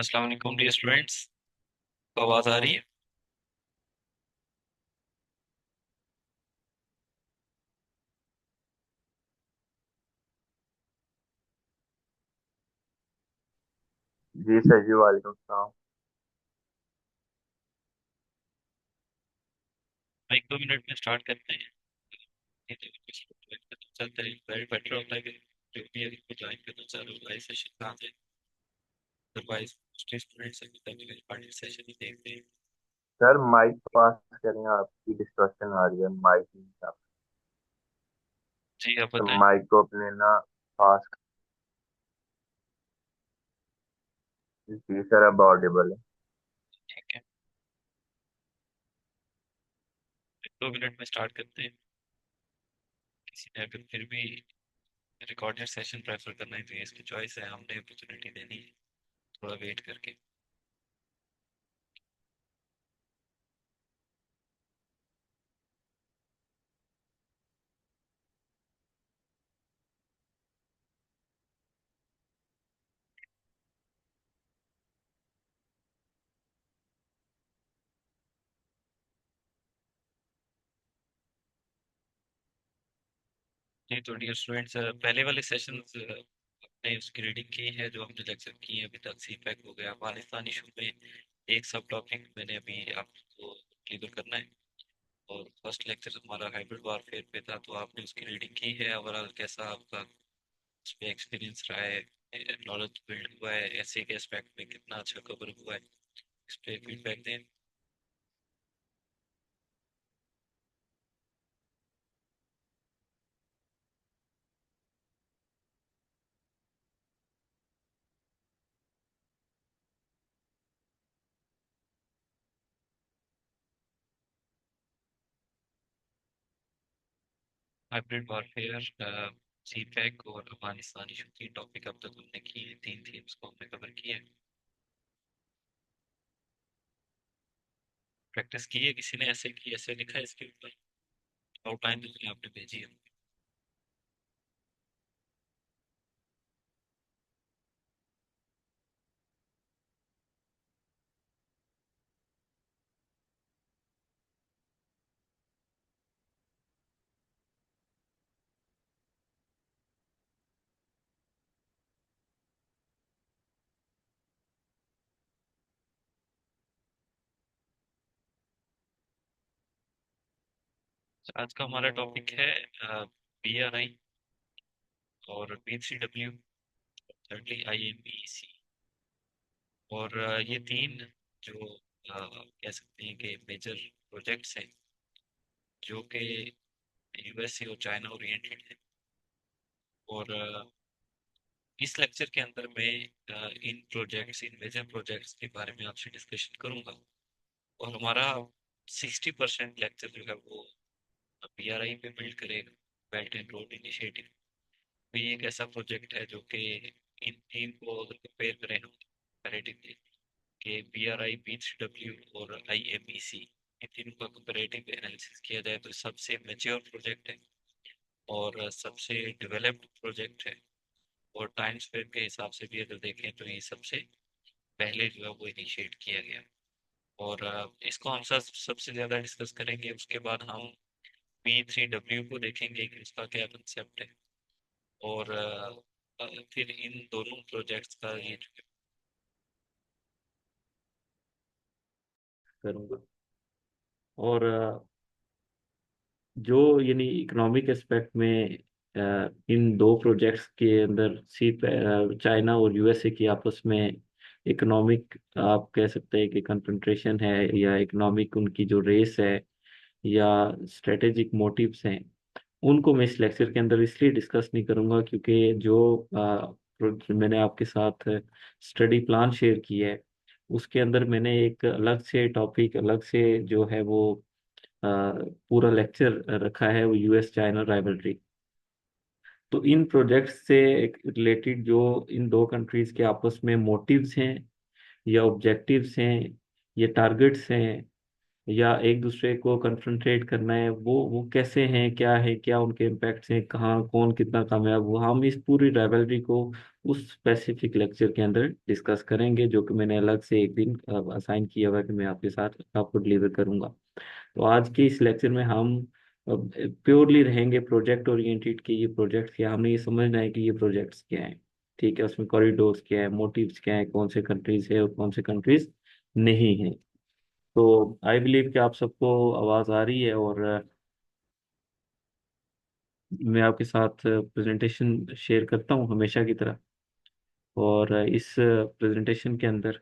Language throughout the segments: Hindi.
अस्सलाम वालेकुम डियर स्टूडेंट्स। आवाज आ रही है? जी सर जी, वालेकुम सलाम। एक दो मिनट में स्टार्ट करते हैं। ये तो कुछ पता चलता है वेरी बेटर होता है कि जो भी अभी को ज्वाइन करना चालू हुआ है सेशन कहाँ से। अदरवाइज स्टूडेंट्स अभी तक पार्टी सेशन ही देखते हैं। सर माइक पास करें, आपकी डिस्टॉर्शन आ रही है माइक में। आप जी आप तो बताएं। माइक को अपने ना पास। जी सर, अब ऑडिबल है। ठीक है, एक दो मिनट में स्टार्ट करते हैं। किसी ने अगर फिर भी रिकॉर्डेड सेशन प्रेफर करना है तो ये इसकी चॉइस है, हमने अपॉर्चुनिटी देनी है थोड़ा वेट करके। जी तो डियर स्टूडेंट्स, पहले वाले सेशन ने उसकी रीडिंग की है जो हमने लेक्चर की है अभी तक। सी पैक हो गया, अफगानिस्तान इशू में एक सब टॉपिक मैंने अभी आपको क्लियर करना है। और फर्स्ट लेक्चर हमारा हाइब्रिड वॉरफेयर पे था, तो आपने उसकी रीडिंग की है। ओवरऑल कैसा आपका उस पे एक्सपीरियंस रहा है, नॉलेज बिल्ड हुआ है, ऐसे के एस्पेक्ट में कितना अच्छा कवर हुआ है, इस पे फीडबैक दें। हाइब्रिड वॉरफेयर, सी पैक और अफगानिस्तान इशू, तीन टॉपिक अब तक हमने किए हैं, तीन थीम्स को हमने कवर किया है। प्रैक्टिस की है किसी ने ऐसे की, ऐसे लिखा है इसके ऊपर? आउटलाइन तो आपने भेजी है। आज का हमारा टॉपिक है BRI और P3W, thirdly IMEC। और ये तीन जो कह सकते हैं कि मेजर प्रोजेक्ट्स हैं जो कि USA और चाइना ओरिएंटेड है। और इस लेक्चर के अंदर मैं इन प्रोजेक्ट्स, इन मेजर प्रोजेक्ट्स के बारे में आपसे डिस्कशन करूंगा। और हमारा 60% लेक्चर जो है वो BRI पे बिल्ड करेगा, बेल्ट एंड रोड इनिशिएटिव। तो ये एक ऐसा प्रोजेक्ट है जो कि इन तीन को अगर कंपेयर करें हम कंपैरेटिवली, कि BRI, P3W और IMEC, इन तीनों का कंपैरेटिव एनालिसिस किया जाए तो सबसे मैच्योर प्रोजेक्ट है और सबसे डेवलप्ड प्रोजेक्ट है। और टाइम स्पेन के हिसाब से भी अगर देखें तो ये सबसे पहले जो है वो इनिशिएट किया गया। और इसको हम सबसे ज़्यादा डिस्कस करेंगे, उसके बाद हम P3W को देखेंगे कि उसका क्या कंसेप्ट है। और फिर इन दोनों प्रोजेक्ट्स का ये करूँगा। और जो यानी इकोनॉमिक एस्पेक्ट में इन दो प्रोजेक्ट्स के अंदर सी चाइना और यूएसए की आपस में इकोनॉमिक, आप कह सकते हैं कि कन्फ्रंट्रेशन है, या इकोनॉमिक उनकी जो रेस है, या स्ट्रेटेजिक मोटिव्स हैं, उनको मैं इस लेक्चर के अंदर इसलिए डिस्कस नहीं करूंगा क्योंकि जो मैंने आपके साथ स्टडी प्लान शेयर किया है उसके अंदर मैंने एक अलग से टॉपिक, अलग से जो है वो पूरा लेक्चर रखा है, वो यूएस चाइना राइवलरी। तो इन प्रोजेक्ट्स से रिलेटेड जो इन दो कंट्रीज के आपस में मोटिव्स हैं, या ऑब्जेक्टिव्स हैं, या टारगेट्स हैं, या एक दूसरे को कन्फ्रंटेट करना है, वो कैसे हैं, क्या है, क्या उनके इम्पैक्ट्स हैं, कहाँ कौन कितना कामयाब हुआ, हम इस पूरी राइवलरी को उस स्पेसिफिक लेक्चर के अंदर डिस्कस करेंगे, जो कि मैंने अलग से एक दिन असाइन किया हुआ है कि मैं आपके साथ आपको डिलीवर करूंगा। तो आज के इस लेक्चर में हम प्योरली रहेंगे प्रोजेक्ट ओरिएंटेड, कि ये प्रोजेक्ट क्या, हमें ये समझना है कि ये प्रोजेक्ट्स क्या हैं। ठीक है, उसमें कॉरिडोर्स क्या है, मोटिव्स क्या है, कौन से कंट्रीज है और कौन से कंट्रीज नहीं है। तो आई बिलीव कि आप सबको आवाज़ आ रही है, और मैं आपके साथ प्रेजेंटेशन शेयर करता हूँ हमेशा की तरह। और इस प्रेजेंटेशन के अंदर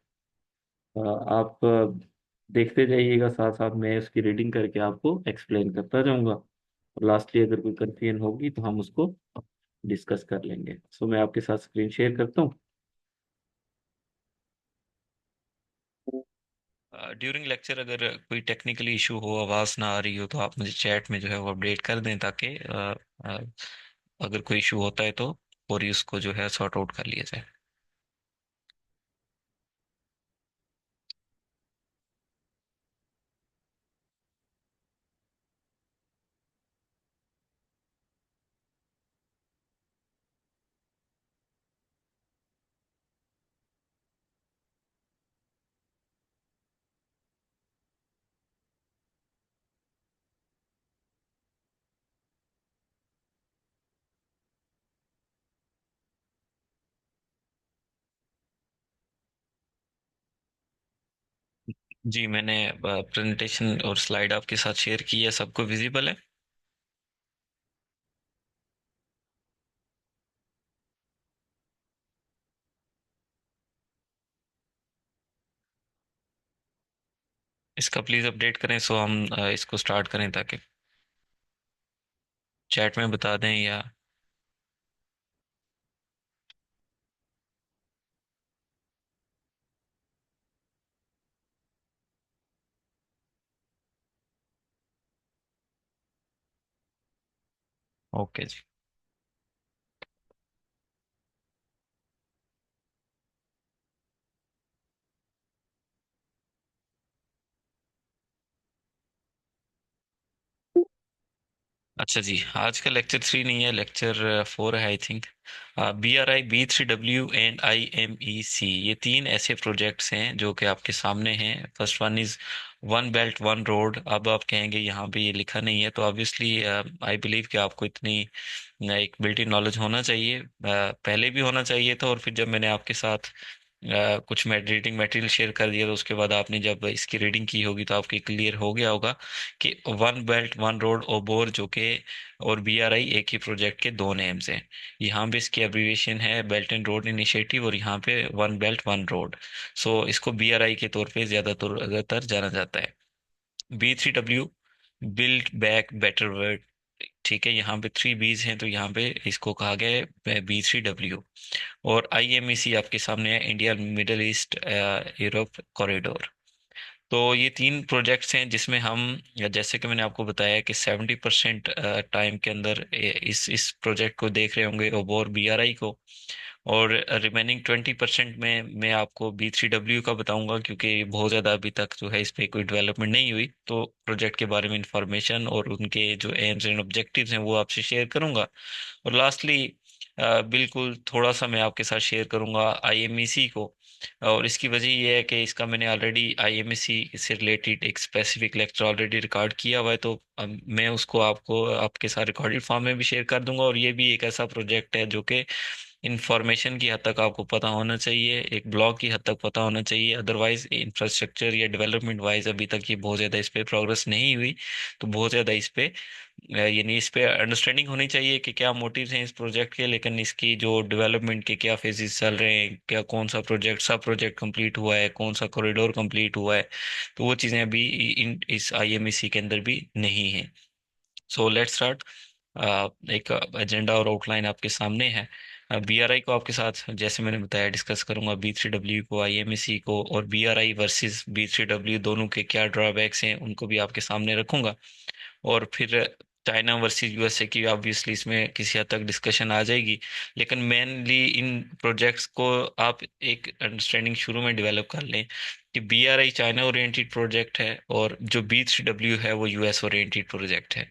आप देखते जाइएगा, साथ साथ मैं उसकी रीडिंग करके आपको एक्सप्लेन करता जाऊंगा, और लास्टली अगर कोई कंफ्यूजन होगी तो हम उसको डिस्कस कर लेंगे। सो मैं आपके साथ स्क्रीन शेयर करता हूँ। ड्यूरिंग लेक्चर अगर कोई टेक्निकली इशू हो, आवाज़ ना आ रही हो, तो आप मुझे चैट में जो है वो अपडेट कर दें, ताकि अ, अगर कोई इशू होता है तो और उसको जो है सॉर्ट आउट कर लिया जाए। जी, मैंने प्रेजेंटेशन और स्लाइड आपके साथ शेयर की है, सबको विजिबल है। इसका प्लीज़ अपडेट करें, सो हम इसको स्टार्ट करें, ताकि चैट में बता दें या। ओके जी। अच्छा जी, आज का लेक्चर 3 नहीं है, लेक्चर 4 है I think. BRI, B3W and IMEC, ये तीन ऐसे प्रोजेक्ट्स हैं जो कि आपके सामने हैं। First one is one belt one road. अब आप कहेंगे यहाँ पे ये लिखा नहीं है, तो ऑब्वियसली आई बिलीव कि आपको इतनी एक बिल्ट इन नॉलेज होना चाहिए, पहले भी होना चाहिए था, और फिर जब मैंने आपके साथ कुछ रीडिंग मटेरियल शेयर कर दिया, तो उसके बाद आपने जब इसकी रीडिंग की होगी तो आपके क्लियर हो गया होगा कि वन बेल्ट वन रोड ओबोर जो कि और BRI एक ही प्रोजेक्ट के दो नेम्स हैं। यहाँ पे इसकी एब्रिविएशन है बेल्ट एंड रोड इनिशिएटिव, और यहाँ पे वन बेल्ट वन रोड। सो इसको BRI के तौर पे ज्यादातर जाना जाता है। B3W, build back better world. ठीक है, यहाँ पे 3 B's हैं, तो यहाँ पे इसको कहा गया है B3W। और IMEC आपके सामने है, India middle east Europe corridor. तो ये तीन प्रोजेक्ट्स हैं जिसमें हम, या जैसे कि मैंने आपको बताया कि 70% टाइम के अंदर इस प्रोजेक्ट को देख रहे होंगे, ओबोर BRI को। और रिमेनिंग 20% में मैं आपको B3W का बताऊंगा, क्योंकि बहुत ज़्यादा अभी तक जो है इस पे कोई डेवलपमेंट नहीं हुई, तो प्रोजेक्ट के बारे में इंफॉर्मेशन और उनके जो एम्स एंड ऑब्जेक्टिव्स हैं वो आपसे शेयर करूंगा। और लास्टली बिल्कुल थोड़ा सा मैं आपके साथ शेयर करूंगा IMEC को। और इसकी वजह ये है कि इसका मैंने ऑलरेडी IMEC से रिलेटेड एक स्पेसिफिक लेक्चर ऑलरेडी रिकॉर्ड किया हुआ है, तो मैं उसको आपको आपके साथ रिकॉर्डेड फॉर्म में भी शेयर कर दूंगा। और ये भी एक ऐसा प्रोजेक्ट है जो कि इंफॉर्मेशन की हद तक आपको पता होना चाहिए, एक ब्लॉग की हद तक पता होना चाहिए, अदरवाइज इंफ्रास्ट्रक्चर या डेवलपमेंट वाइज अभी तक ये बहुत ज़्यादा इस पे प्रोग्रेस नहीं हुई। तो बहुत ज़्यादा इस पे यानी इस पे अंडरस्टैंडिंग होनी चाहिए कि क्या मोटिव्स हैं इस प्रोजेक्ट के, लेकिन इसकी जो डेवलपमेंट के क्या फेजेस चल रहे हैं, क्या कौन सा प्रोजेक्ट सब प्रोजेक्ट कंप्लीट हुआ है, कौन सा कॉरिडोर कंप्लीट हुआ है। तो वो चीज़ें अभी इस IMEC के अंदर भी नहीं है। So let's start. एक एजेंडा और आउटलाइन आपके सामने है। BRI को आपके साथ जैसे मैंने बताया डिस्कस करूंगा, B3W को, IMEC को, और BRI वर्सेस B3W दोनों के क्या ड्रॉबैक्स हैं उनको भी आपके सामने रखूंगा। और फिर चाइना वर्सेस यूएसए की ऑब्वियसली इसमें किसी हद तक डिस्कशन आ जाएगी, लेकिन मेनली इन प्रोजेक्ट्स को आप एक अंडरस्टैंडिंग शुरू में डेवलप कर लें कि बीआरआई चाइना ओरिएंटेड प्रोजेक्ट है और जो बी3डब्ल्यू है वो यूएस ओरिएंटेड प्रोजेक्ट है।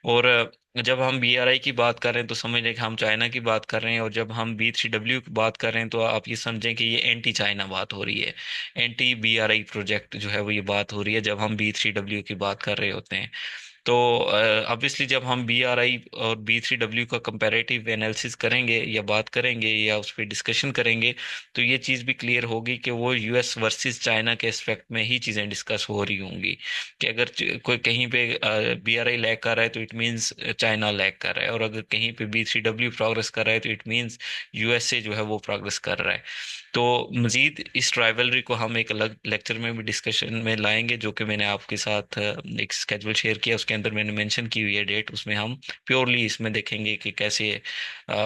और जब हम बीआरआई की बात कर रहे हैं तो समझ लें कि हम चाइना की बात कर रहे हैं, और जब हम बी3डब्ल्यू की बात कर रहे हैं तो आप ये समझें कि ये एंटी चाइना बात हो रही है, एंटी बीआरआई प्रोजेक्ट जो है वो ये बात हो रही है जब हम बी3डब्ल्यू की बात कर रहे होते हैं। तो ऑब्वियसली जब हम बी आर आई और बी3डब्ल्यू का कंपैरेटिव एनालिसिस करेंगे या बात करेंगे या उस पर डिस्कशन करेंगे, तो ये चीज़ भी क्लियर होगी कि वो यूएस वर्सेस चाइना के एस्पेक्ट में ही चीज़ें डिस्कस हो रही होंगी। कि अगर कोई कहीं पे बी आर आई लैग कर रहा है तो इट मीन्स चाइना लैग कर रहा है, और अगर कहीं पे बी3डब्ल्यू प्रोग्रेस कर रहा है तो इट मीन्स यूएसए जो है वो प्रोग्रेस कर रहा है। तो मजीद इस ट्राइवलरी को हम एक अलग लेक्चर में भी डिस्कशन में लाएंगे, जो कि मैंने आपके साथ एक स्केड्यूल शेयर किया, उसके अंदर मैंने मेंशन की हुई है डेट, उसमें हम प्योरली इसमें देखेंगे कि कैसे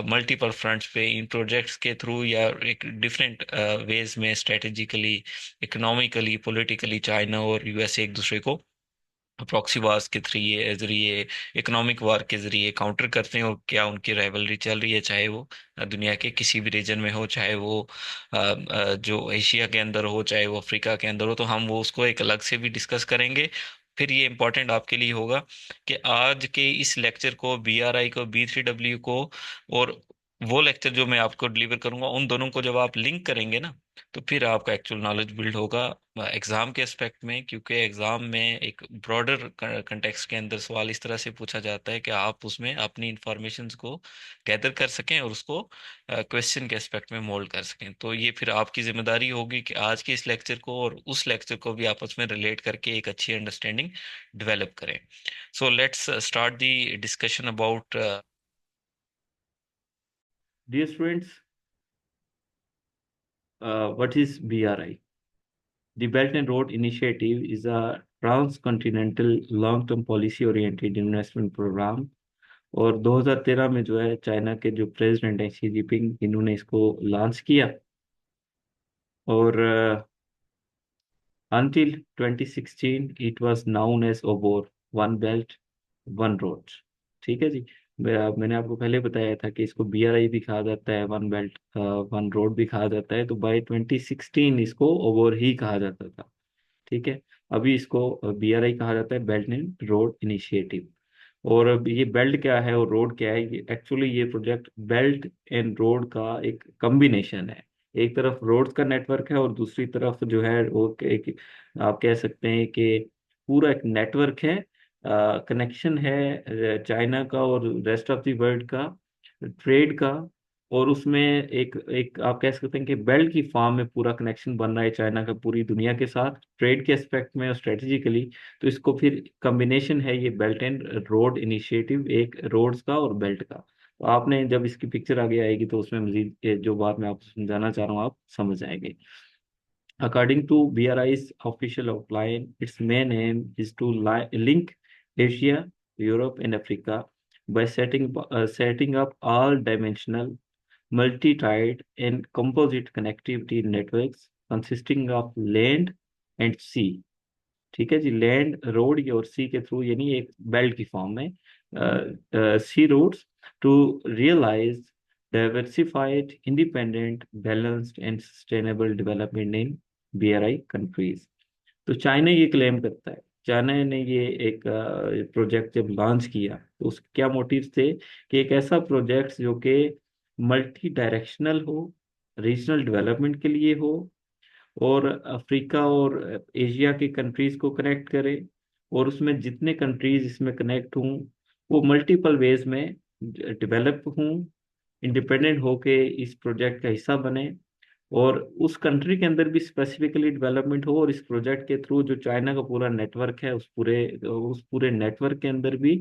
मल्टीपल फ्रंट्स पे इन प्रोजेक्ट्स के थ्रू या एक डिफरेंट वेज में स्ट्रेटेजिकली, इकोनॉमिकली, पॉलिटिकली चाइना और यूएसए एक दूसरे को प्रॉक्सी वार्स के जरिए, इकोनॉमिक वार के जरिए काउंटर करते हैं, और क्या उनकी राइवलरी चल रही है, चाहे वो दुनिया के किसी भी रीजन में हो, चाहे वो जो एशिया के अंदर हो, चाहे वो अफ्रीका के अंदर हो, तो हम वो उसको एक अलग से भी डिस्कस करेंगे। फिर ये इंपॉर्टेंट आपके लिए होगा कि आज के इस लेक्चर को, बीआरआई को, बी3डब्ल्यू को, और वो लेक्चर जो मैं आपको डिलीवर करूंगा, उन दोनों को जब आप लिंक करेंगे ना, तो फिर आपका एक्चुअल नॉलेज बिल्ड होगा एग्जाम के एस्पेक्ट में। क्योंकि एग्जाम में एक ब्रॉडर कंटेक्स्ट के अंदर सवाल इस तरह से पूछा जाता है कि आप उसमें अपनी इंफॉर्मेशंस को गैदर कर सकें और उसको क्वेश्चन के एस्पेक्ट में मोल्ड कर सकें। तो ये फिर आपकी जिम्मेदारी होगी कि आज के इस लेक्चर को और उस लेक्चर को भी आपस में रिलेट करके एक अच्छी अंडरस्टैंडिंग डेवलप करें। So let's start the discussion about. Dear students, what is BRI? The Belt and Road Initiative is a transcontinental long-term policy-oriented investment program। और 2013 में जो है चाइना के जो प्रेसिडेंट हैं शी जिनपिंग, इन्होंने इसको लॉन्च किया। और until 2016 it was known as OBOR, one belt one road. ठीक है जी। मैंने आपको पहले बताया था कि इसको बीआरआई भी कहा जाता है, वन बेल्ट वन रोड भी कहा जाता है। तो बाय 2016 इसको ओबोर ही कहा जाता था। ठीक है। अभी इसको बीआरआई कहा जाता है, बेल्ट एंड रोड इनिशिएटिव। और अब ये बेल्ट क्या है और रोड क्या है, ये एक्चुअली ये प्रोजेक्ट बेल्ट एंड रोड का एक कॉम्बिनेशन है। एक तरफ रोड का नेटवर्क है और दूसरी तरफ जो है वो एक, आप कह सकते हैं कि पूरा एक नेटवर्क है, कनेक्शन है चाइना का और रेस्ट ऑफ द वर्ल्ड का, ट्रेड का। और उसमें एक एक आप कह सकते हैं कि बेल्ट की फॉर्म में पूरा कनेक्शन बन रहा है चाइना का पूरी दुनिया के साथ, ट्रेड के एस्पेक्ट में और स्ट्रेटेजिकली। तो इसको फिर कॉम्बिनेशन है ये बेल्ट एंड रोड इनिशिएटिव, एक रोड्स का और बेल्ट का। तो आपने जब इसकी पिक्चर आगे आएगी तो उसमें मजीद जो बात मैं आपको समझाना चाह रहा हूँ आप समझ जाएंगे। According to BRI's official outline, its main aim is to link Asia, Europe, and Africa by setting up all-dimensional, multi-tied, and composite connectivity networks consisting of land and sea। ठीक है जी। लैंड, रोड और सी के थ्रू, यानी एक बेल्ट की फॉर्म में sea routes, to realise diversified, independent, balanced and sustainable development in BRI countries. तो चाइना ये क्लेम करता है, चाइना ने ये एक प्रोजेक्ट जब लॉन्च किया तो उसके क्या मोटिव्स थे कि एक ऐसा प्रोजेक्ट जो कि मल्टी डायरेक्शनल हो, रीजनल डेवलपमेंट के लिए हो, और अफ्रीका और एशिया की कंट्रीज को कनेक्ट करे, और उसमें जितने कंट्रीज इसमें कनेक्ट हों वो मल्टीपल वेज में डेवलप हों, इंडिपेंडेंट होके इस प्रोजेक्ट का हिस्सा बने, और उस कंट्री के अंदर भी स्पेसिफिकली डेवलपमेंट हो। और इस प्रोजेक्ट के थ्रू जो चाइना का पूरा नेटवर्क है उस पूरे नेटवर्क के अंदर भी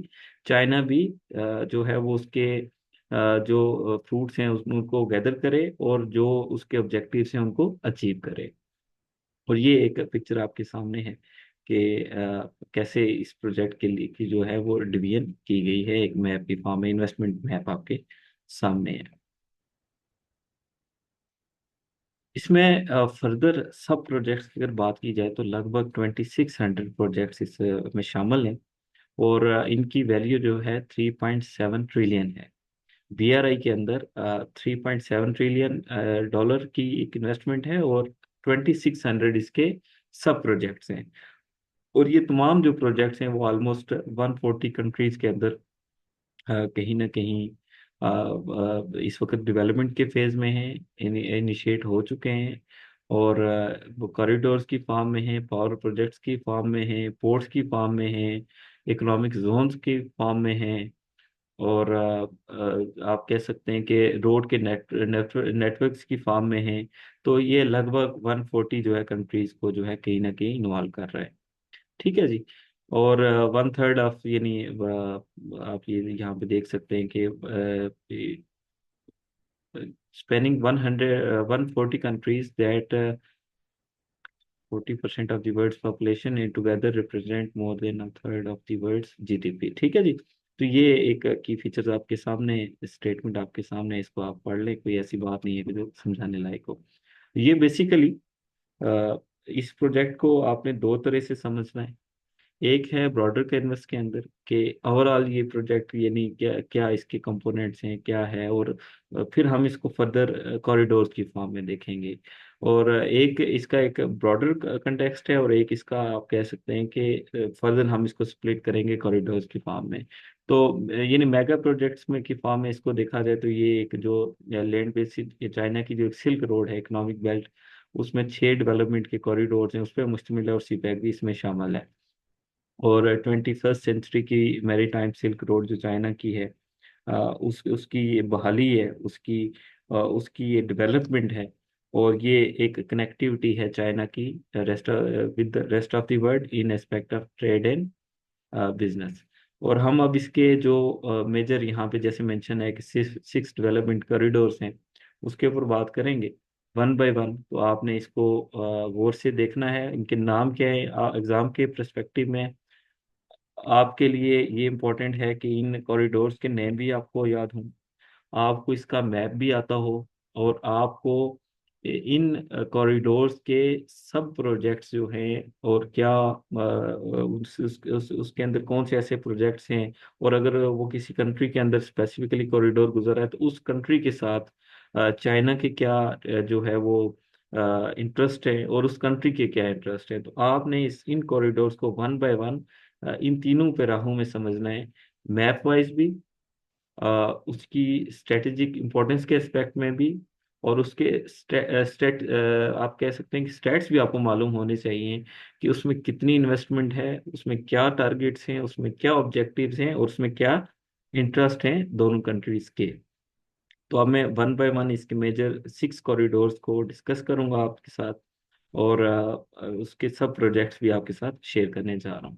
चाइना भी जो है वो उसके जो फ्रूट्स हैं उनको गैदर करे और जो उसके ऑब्जेक्टिव्स हैं उनको अचीव करे। और ये एक पिक्चर आपके सामने है कि कैसे इस प्रोजेक्ट के लिए की जो है वो डिवीजन की गई है, एक मैप की फॉर्म में, इन्वेस्टमेंट मैप आपके सामने है। इसमें फर्दर सब प्रोजेक्ट्स की अगर बात की जाए तो लगभग 2600 प्रोजेक्ट्स इसमें शामिल हैं। और इनकी वैल्यू जो है 3.7 ट्रिलियन है। बीआरआई के अंदर 3.7 ट्रिलियन डॉलर की एक इन्वेस्टमेंट है, और 2600 इसके सब प्रोजेक्ट्स हैं। और ये तमाम जो प्रोजेक्ट्स हैं वो ऑलमोस्ट 140 कंट्रीज के अंदर कहीं ना कहीं इस वक्त डेवलपमेंट के फेज में हैं, इनिशिएट हो चुके हैं। और वो कॉरिडोर्स की फॉर्म में हैं, पावर प्रोजेक्ट्स की फॉर्म में हैं, पोर्ट्स की फॉर्म में हैं, इकोनॉमिक जोन्स की फॉर्म में हैं। और आप कह सकते हैं कि रोड के नेटवर्क्स की फॉर्म में हैं। तो ये लगभग 140 जो है कंट्रीज को जो है कहीं ना कहीं इन्वॉल्व कर रहा है। ठीक है जी। और 1/3 ऑफ, यानी आप ये यहाँ पे देख सकते हैं कि spanning 140 countries that 40% of the world's population in together represent more than a third of the world's GDP. ठीक है जी। तो ये एक की फीचर्स आपके सामने, स्टेटमेंट आपके सामने है, इसको आप पढ़ लें, कोई ऐसी बात नहीं है कि जो समझाने लायक हो। ये बेसिकली इस प्रोजेक्ट को आपने दो तरह से समझना है। एक है ब्रॉडर कैनवस के अंदर कि ओवरऑल ये प्रोजेक्ट यानी क्या क्या इसके कंपोनेंट्स हैं, क्या है, और फिर हम इसको फर्दर कॉरिडोर्स की फॉर्म में देखेंगे। और एक इसका एक ब्रॉडर कंटेक्स्ट है, और एक इसका आप कह सकते हैं कि फर्दर हम इसको स्प्लिट करेंगे कॉरिडोर्स की फॉर्म में। तो यानी मेगा प्रोजेक्ट्स में की फॉर्म में इसको देखा जाए तो ये एक जो लैंड बेसिस चाइना की जो एक सिल्क रोड है, इकोनॉमिक बेल्ट, उसमें 6 डेवलपमेंट के कॉरिडोर्स हैं, उस पर मुश्तमिल है, और सीपैक भी इसमें शामिल है। और 21st सेंचुरी की मैरीटाइम सिल्क रोड जो चाइना की है, उसकी ये बहाली है, उसकी ये डेवलपमेंट है। और ये एक कनेक्टिविटी है चाइना की rest with the rest of the world in aspect of trade and business. और हम अब इसके जो मेजर यहाँ पे जैसे मेंशन है कि 6 डेवलपमेंट कॉरिडोर्स हैं, उसके ऊपर बात करेंगे वन बाय वन। तो आपने इसको गौर से देखना है, इनके नाम क्या है एग्जाम के परस्पेक्टिव में। आपके लिए ये इम्पोर्टेंट है कि इन कॉरिडोर्स के नेम भी आपको याद हों, आपको इसका मैप भी आता हो, और आपको इन कॉरिडोर्स के सब प्रोजेक्ट्स जो हैं, और क्या उसके अंदर कौन से ऐसे प्रोजेक्ट्स हैं, और अगर वो किसी कंट्री के अंदर स्पेसिफिकली कॉरिडोर गुजर रहा है तो उस कंट्री के साथ चाइना के क्या जो है वो इंटरेस्ट है, और उस कंट्री के क्या इंटरेस्ट है। तो आपने इन कॉरिडोर्स को वन बाय वन इन तीनों पे राहों में समझना है, मैप वाइज भी, उसकी स्ट्रेटेजिक इंपॉर्टेंस के एस्पेक्ट में भी, और उसके आप कह सकते हैं कि स्टैट्स भी आपको मालूम होने चाहिए कि उसमें कितनी इन्वेस्टमेंट है, उसमें क्या टारगेट्स हैं, उसमें क्या ऑब्जेक्टिव्स हैं, और उसमें क्या इंटरेस्ट हैं दोनों कंट्रीज के। तो अब मैं वन बाय वन इसके मेजर 6 कॉरिडोर्स को डिस्कस करूंगा आपके साथ, और उसके सब प्रोजेक्ट्स भी आपके साथ शेयर करने जा रहा हूँ।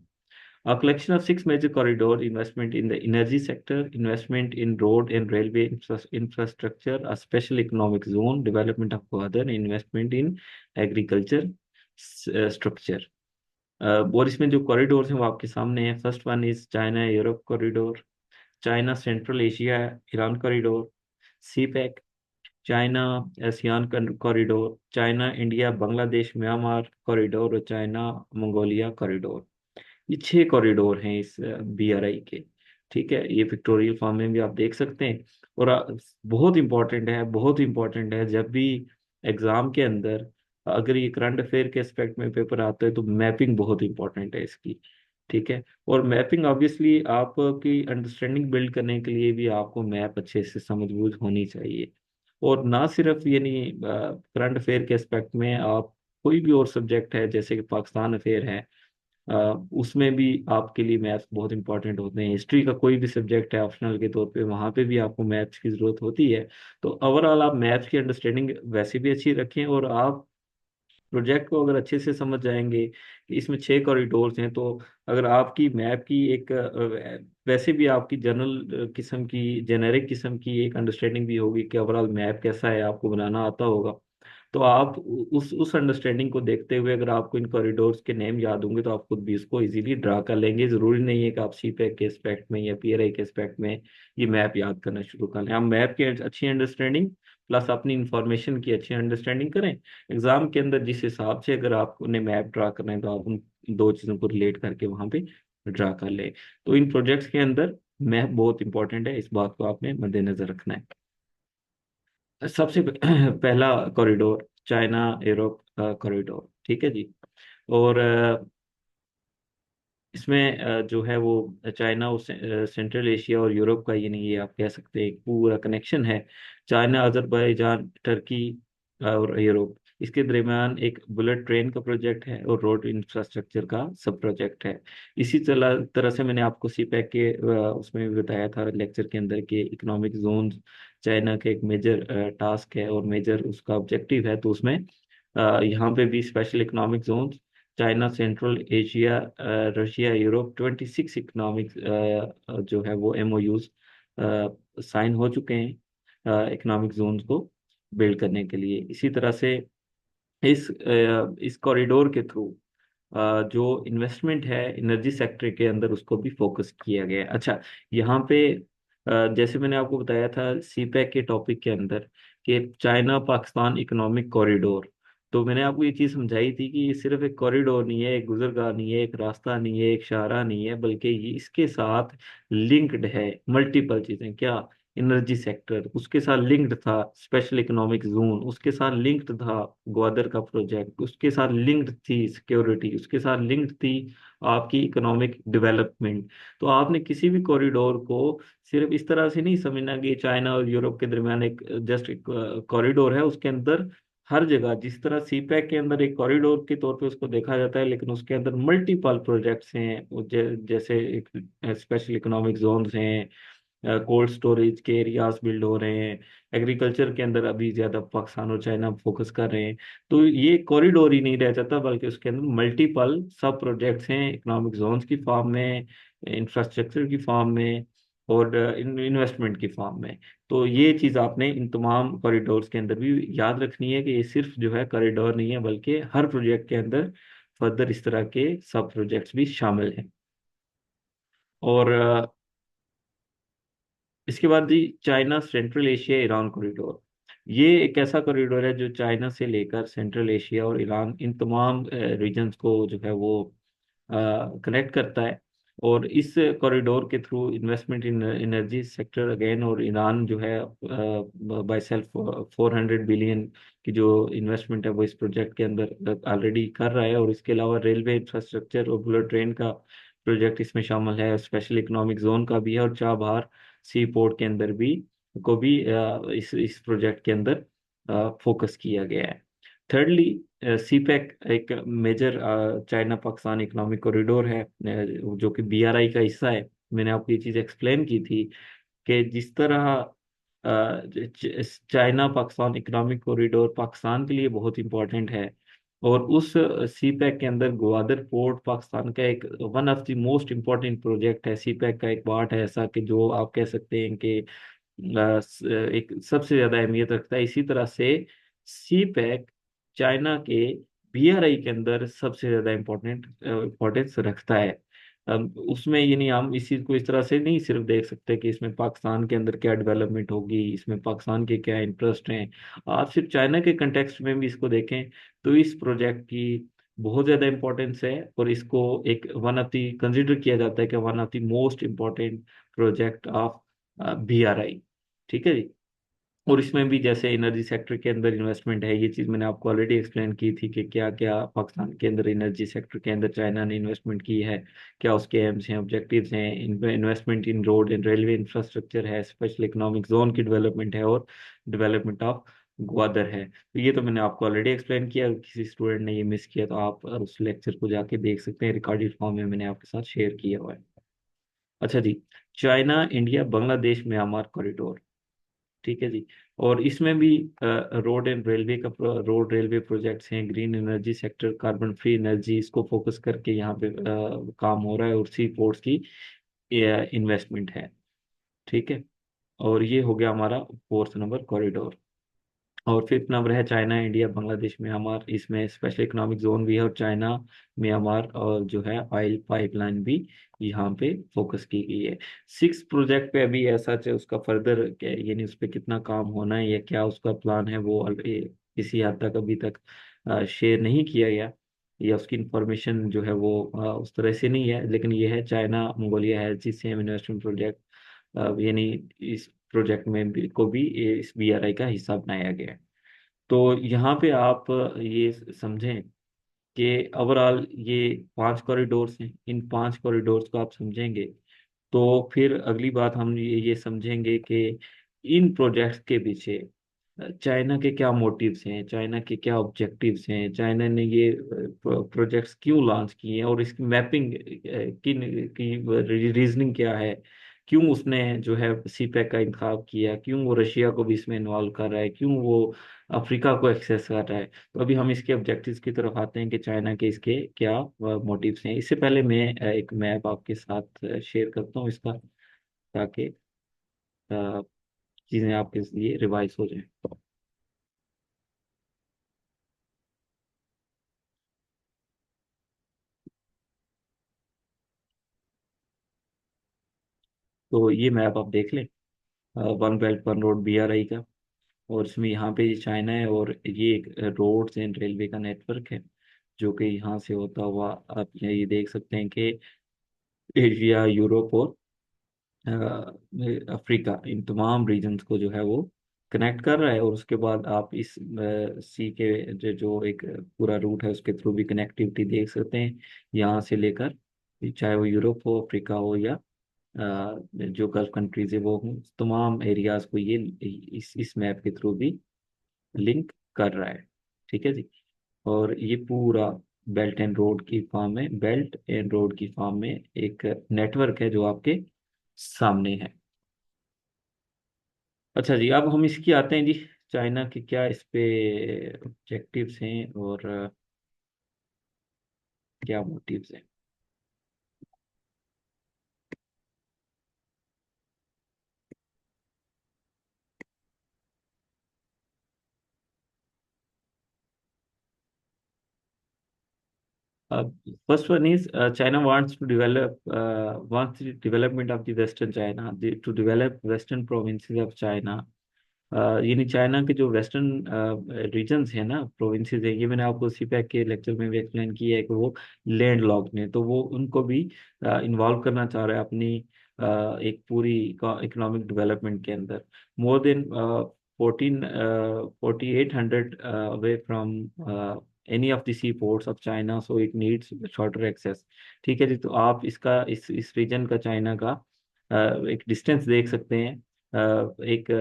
A collection of 6 major corridor investment in the energy sector, investment in road and railway infrastructure, a special economic zone, development of further investment in agriculture structure. और इसमें जो कॉरिडोर्स हैं वो आपके सामने हैं। First one is China Europe corridor, China central Asia Iran corridor, CPEC, China ASEAN corridor, China India Bangladesh Myanmar corridor, और चाइना मंगोलिया कॉरिडोर। ये 6 कॉरिडोर हैं इस बीआरआई के। ठीक है, ये पिक्टोरियल फॉर्म में भी आप देख सकते हैं। और बहुत इंपॉर्टेंट है, बहुत इंपॉर्टेंट है, जब भी एग्जाम के अंदर अगर ये करंट अफेयर के एस्पेक्ट में पेपर आता है तो मैपिंग बहुत इंपॉर्टेंट है इसकी। ठीक है, और मैपिंग ऑब्वियसली आपकी अंडरस्टैंडिंग बिल्ड करने के लिए भी आपको मैप अच्छे से समझ बूझ होनी चाहिए। और ना सिर्फ यानी करंट अफेयर के एस्पेक्ट में, आप कोई भी और सब्जेक्ट है जैसे कि पाकिस्तान अफेयर है, उसमें भी आपके लिए मैथ्स बहुत इंपॉर्टेंट होते हैं। हिस्ट्री का कोई भी सब्जेक्ट है ऑप्शनल के तौर पे, वहाँ पे भी आपको मैथ्स की ज़रूरत होती है। तो ओवरऑल आप मैथ्स की अंडरस्टैंडिंग वैसे भी अच्छी रखें, और आप प्रोजेक्ट को अगर अच्छे से समझ जाएंगे कि इसमें 6 कॉरिडोर्स हैं, तो अगर आपकी मैप की एक वैसे भी आपकी जनरल किस्म की, जेनेरिक किस्म की एक अंडरस्टैंडिंग भी होगी कि ओवरऑल मैप कैसा है, आपको बनाना आता होगा। तो आप उस अंडरस्टैंडिंग को देखते हुए अगर आपको इन कॉरिडोर्स के नेम याद होंगे तो आप खुद भी इसको इजीली ड्रा कर लेंगे। जरूरी नहीं है कि आप सी पैक के एस्पेक्ट में या पीआरआई के एस्पेक्ट में ये मैप याद करना शुरू कर लें। आप मैप की अच्छी अंडरस्टैंडिंग प्लस अपनी इंफॉर्मेशन की अच्छी अंडरस्टैंडिंग करें। एग्जाम के अंदर जिस हिसाब से अगर आपने मैप ड्रा करना है तो आप उन दो चीज़ों को रिलेट करके वहाँ पे ड्रा कर ले। तो इन प्रोजेक्ट्स के अंदर मैप बहुत इंपॉर्टेंट है, इस बात को आपने मद्देनजर रखना है। सबसे पहला कॉरिडोर चाइना यूरोप कॉरिडोर, ठीक है जी। और इसमें जो है वो चाइना और सेंट्रल एशिया और यूरोप का, ये नहीं, ये आप कह सकते हैं एक पूरा कनेक्शन है। चाइना, अजरबैजान, टर्की और यूरोप, इसके दरमियान एक बुलेट ट्रेन का प्रोजेक्ट है और रोड इंफ्रास्ट्रक्चर का सब प्रोजेक्ट है। इसी तरह तरह से मैंने आपको सीपैक के उसमें भी बताया था लेक्चर के अंदर के इकोनॉमिक जोन चाइना का एक मेजर टास्क है और मेजर उसका ऑब्जेक्टिव है। तो उसमें यहाँ पे भी special economic zone China, central Asia, Russia, Europe, 26 economic जो है वो एमओयूज साइन हो चुके हैं इकोनॉमिक जोन्स को बिल्ड करने के लिए। इसी तरह से इस कॉरिडोर के थ्रू जो इन्वेस्टमेंट है एनर्जी सेक्टर के अंदर उसको भी फोकस किया गया है। अच्छा, यहाँ पे जैसे मैंने आपको बताया था सीपैक के टॉपिक के अंदर कि चाइना पाकिस्तान इकोनॉमिक कॉरिडोर, तो मैंने आपको ये चीज़ समझाई थी कि ये सिर्फ एक कॉरिडोर नहीं है, एक गुजरगाह नहीं है, एक रास्ता नहीं है, एक शाहराह नहीं है, बल्कि ये इसके साथ लिंक्ड है मल्टीपल चीज़ें। क्या? एनर्जी सेक्टर, उसके साथ लिंक्ड था स्पेशल इकोनॉमिक जोन, उसके साथ लिंक्ड था ग्वादर का प्रोजेक्ट, उसके साथ लिंक्ड थी सिक्योरिटी, उसके साथ लिंक्ड थी आपकी इकोनॉमिक डेवलपमेंट। तो आपने किसी भी कॉरिडोर को सिर्फ इस तरह से नहीं समझना कि चाइना और यूरोप के दरमियान एक जस्ट एक कॉरिडोर है। उसके अंदर हर जगह, जिस तरह सीपैक के अंदर एक कॉरिडोर के तौर पे उसको देखा जाता है, लेकिन उसके अंदर मल्टीपल प्रोजेक्ट्स हैं जैसे एक स्पेशल इकोनॉमिक जोन्स हैं, कोल्ड स्टोरेज के एरियाज बिल्ड हो रहे हैं, एग्रीकल्चर के अंदर अभी ज्यादा पाकिस्तान और चाइना फोकस कर रहे हैं। तो ये कॉरिडोर ही नहीं रह जाता, बल्कि उसके अंदर मल्टीपल सब प्रोजेक्ट्स हैं इकोनॉमिक जोन्स की फॉर्म में, इंफ्रास्ट्रक्चर की फॉर्म में और इन्वेस्टमेंट की फॉर्म में। तो ये चीज़ आपने इन तमाम कॉरिडोर्स के अंदर भी याद रखनी है कि ये सिर्फ जो है कॉरिडोर नहीं है, बल्कि हर प्रोजेक्ट के अंदर फर्दर इस तरह के सब प्रोजेक्ट्स भी शामिल हैं। और इसके बाद जी China central Asia Iran corridor, ये एक ऐसा कॉरिडोर है जो चाइना से लेकर सेंट्रल एशिया और ईरान इन तमाम रीजन्स को जो है वो कनेक्ट करता है। और इस कॉरिडोर के थ्रू इन्वेस्टमेंट इन एनर्जी सेक्टर अगेन, और ईरान जो है बाय सेल्फ 400 बिलियन की जो इन्वेस्टमेंट है वो इस प्रोजेक्ट के अंदर ऑलरेडी कर रहा है। और इसके अलावा रेलवे इंफ्रास्ट्रक्चर और बुलेट ट्रेन का प्रोजेक्ट इसमें शामिल है, स्पेशल इकोनॉमिक जोन का भी है, और चाबहार सी पोर्ट के अंदर भी को भी इस प्रोजेक्ट के अंदर फोकस किया गया है। थर्डली, सीपैक एक major China Pakistan economic corridor है जो कि बीआरआई का हिस्सा है। मैंने आपको ये चीज़ एक्सप्लेन की थी कि जिस तरह China Pakistan economic corridor Pakistan के लिए बहुत इंपॉर्टेंट है, और उस सीपैक के अंदर ग्वादर पोर्ट पाकिस्तान का एक one of the most important project है। सीपैक का एक पार्ट है ऐसा कि जो आप कह सकते हैं कि एक सबसे ज्यादा अहमियत रखता है। इसी तरह से सी पैक चाइना के बीआरआई के अंदर सबसे ज्यादा इम्पोर्टेंस रखता है। उसमें ये नहीं, हम इस चीज को इस तरह से नहीं सिर्फ देख सकते कि इसमें पाकिस्तान के अंदर क्या डेवलपमेंट होगी, इसमें पाकिस्तान के क्या इंटरेस्ट हैं। आप सिर्फ चाइना के कंटेक्स्ट में भी इसको देखें तो इस प्रोजेक्ट की बहुत ज्यादा इंपॉर्टेंस है, और इसको एक वन ऑफ दी कंसिडर किया जाता है कि one of the most important project of BRI. ठीक है जी। और इसमें भी जैसे एनर्जी सेक्टर के अंदर इन्वेस्टमेंट है, ये चीज़ मैंने आपको ऑलरेडी एक्सप्लेन की थी कि क्या क्या पाकिस्तान के अंदर एनर्जी सेक्टर के अंदर चाइना ने इन्वेस्टमेंट की है, क्या उसके एम्स हैं, ऑब्जेक्टिव्स हैं। Investment in road and railway infrastructure है, स्पेशल इकोनॉमिक जोन की डेवलपमेंट है, और डेवलपमेंट ऑफ ग्वादर है। तो ये तो मैंने आपको ऑलरेडी एक्सप्लेन किया, अगर किसी स्टूडेंट ने ये मिस किया तो आप उस लेक्चर को जाके देख सकते हैं, रिकॉर्डेड फॉर्म में मैंने आपके साथ शेयर किया हुआ है। अच्छा जी, China India Bangladesh Myanmar corridor, ठीक है जी। और इसमें भी रोड एंड रेलवे का रोड रेलवे प्रोजेक्ट्स हैं, green energy sector, carbon free energy, इसको फोकस करके यहाँ पे काम हो रहा है, और सी पोर्ट्स की इन्वेस्टमेंट है। ठीक है। और ये हो गया हमारा फोर्थ नंबर कॉरिडोर। और फिफ्थ नंबर है चाइना इंडिया बांग्लादेश म्यांमार, इसमें स्पेशल इकोनॉमिक जोन भी है, और चाइना म्यांमार और जो है ऑयल पाइपलाइन भी यहाँ पे फोकस की गई है। सिक्स प्रोजेक्ट पे अभी ऐसा है उसका फर्दर यानी उस पर कितना काम होना है या क्या उसका प्लान है वो किसी हद तक अभी तक शेयर नहीं किया गया। या उसकी इंफॉर्मेशन जो है वो उस तरह से नहीं है, लेकिन ये है China Mongolia health same investment project, यानी इस प्रोजेक्ट में को भी इस BRI का हिस्सा बनाया गया है। तो यहाँ पे आप ये समझें कि ओवरऑल ये 5 कॉरिडोर्स हैं, इन 5 कॉरिडोर्स को आप समझेंगे तो फिर अगली बात हम ये समझेंगे कि इन प्रोजेक्ट्स के पीछे चाइना के क्या मोटिव्स हैं, चाइना के क्या ऑब्जेक्टिव्स हैं, चाइना ने ये प्रोजेक्ट्स क्यों लॉन्च किए हैं, और इसकी मैपिंग किन की रीजनिंग क्या है, क्यों उसने जो है CPEC का इंतखाब किया, क्यों वो रशिया को भी इसमें इन्वॉल्व कर रहा है, क्यों वो अफ्रीका को एक्सेस कर रहा है। तो अभी हम इसके ऑब्जेक्टिव्स की तरफ आते हैं कि चाइना के इसके क्या मोटिव्स हैं। इससे पहले मैं एक मैप आपके साथ शेयर करता हूँ इसका, ताकि चीज़ें आपके लिए रिवाइज हो जाए। तो ये मैप आप देख लें, one belt one road BRI का, और इसमें यहाँ पे चाइना है, और ये एक रोड्स एंड रेलवे का नेटवर्क है जो कि यहाँ से होता हुआ आप ये देख सकते हैं कि एशिया, यूरोप और अफ्रीका, इन तमाम रीजन्स को जो है वो कनेक्ट कर रहा है। और उसके बाद आप इस सी के जो एक पूरा रूट है उसके थ्रू भी कनेक्टिविटी देख सकते हैं, यहाँ से लेकर, चाहे वो यूरोप हो, अफ्रीका हो, या जो गल्फ कंट्रीज है वो हों, तमाम एरियाज को ये इस मैप के थ्रू भी लिंक कर रहा है। ठीक है जी। और ये पूरा बेल्ट एंड रोड की फॉर्म में एक नेटवर्क है जो आपके सामने है। अच्छा जी, अब हम इसकी आते हैं जी, चाइना के क्या इस पे ऑब्जेक्टिव्स हैं और क्या मोटिव्स हैं। First one is China wants the development of the western China, to develop western provinces of China। यानी चाइना के जो वेस्टर्न रीजन्स है ना, प्रोविंसेस है, ये मैंने आपको CPEC के लेक्चर में भी एक्सप्लेन किया है कि वो लैंड लॉक्ड ने, तो वो उनको भी इन्वॉल्व करना चाह रहा है अपनी एक पूरी इकोनॉमिक डेवलपमेंट के अंदर। More than 4800 away from any of the sea ports of China, so it needs shorter access. ठीक है जी। तो आप इसका इस रीजन का चाइना का एक डिस्टेंस देख सकते हैं, एक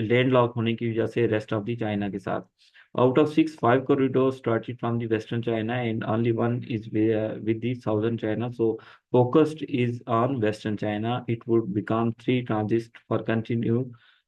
लैंड लॉक होने की वजह से रेस्ट ऑफ द चाइना के साथ। Out of 6, 5 corridors started from the western China and only one is with the southern China. So focused is on western China. It would become 3 transits for continue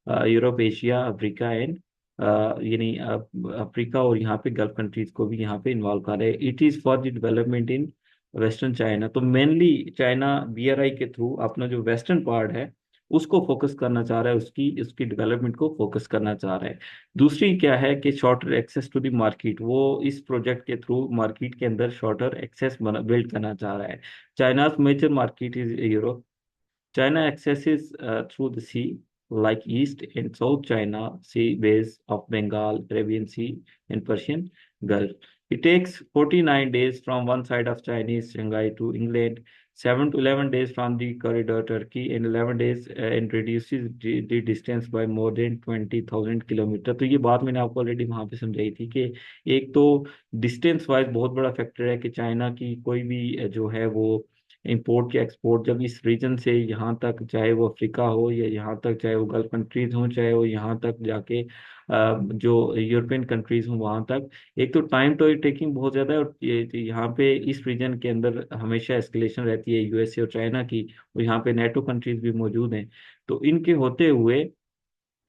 Europe, Asia, Africa and यानी अफ्रीका, और यहाँ पे गल्फ कंट्रीज को भी यहाँ पे इन्वॉल्व कर रहे हैं। It is for the development in western China. तो मेनली चाइना BRI के थ्रू अपना जो वेस्टर्न पार्ट है उसको फोकस करना चाह रहा है, उसकी उसकी डेवलपमेंट को फोकस करना चाह रहा है। दूसरी क्या है कि shorter access to the market, वो इस प्रोजेक्ट के थ्रू मार्केट के अंदर शॉर्टर एक्सेस बिल्ड करना चाह रहा है। China's major market is Europe. China accesses through the sea, like East and South China Sea bays of Bengal, Arabian Sea, and Persian Gulf. It takes 49 days from one side of Chinese Shanghai to England, 7 to 11 days from the corridor Turkey, and 11 days and reduces the distance by more than 20,000 kilometre. तो ये बात मैंने आपको ऑलरेडी वहाँ पे समझाई थी कि एक तो डिस्टेंस वाइज बहुत बड़ा फैक्टर है कि चाइना की कोई भी जो है वो इंपोर्ट या एक्सपोर्ट जब इस रीजन से यहाँ तक, चाहे वो अफ्रीका हो या यहाँ तक, चाहे वो गल्फ कंट्रीज हों, चाहे वो यहाँ तक जाके जो यूरोपियन कंट्रीज हों वहाँ तक, एक तो टाइम तो टेकिंग बहुत ज़्यादा है, और यहाँ पे इस रीजन के अंदर हमेशा एस्केलेशन रहती है USA और चाइना की, और यहाँ पे नेटो कंट्रीज भी मौजूद हैं। तो इनके होते हुए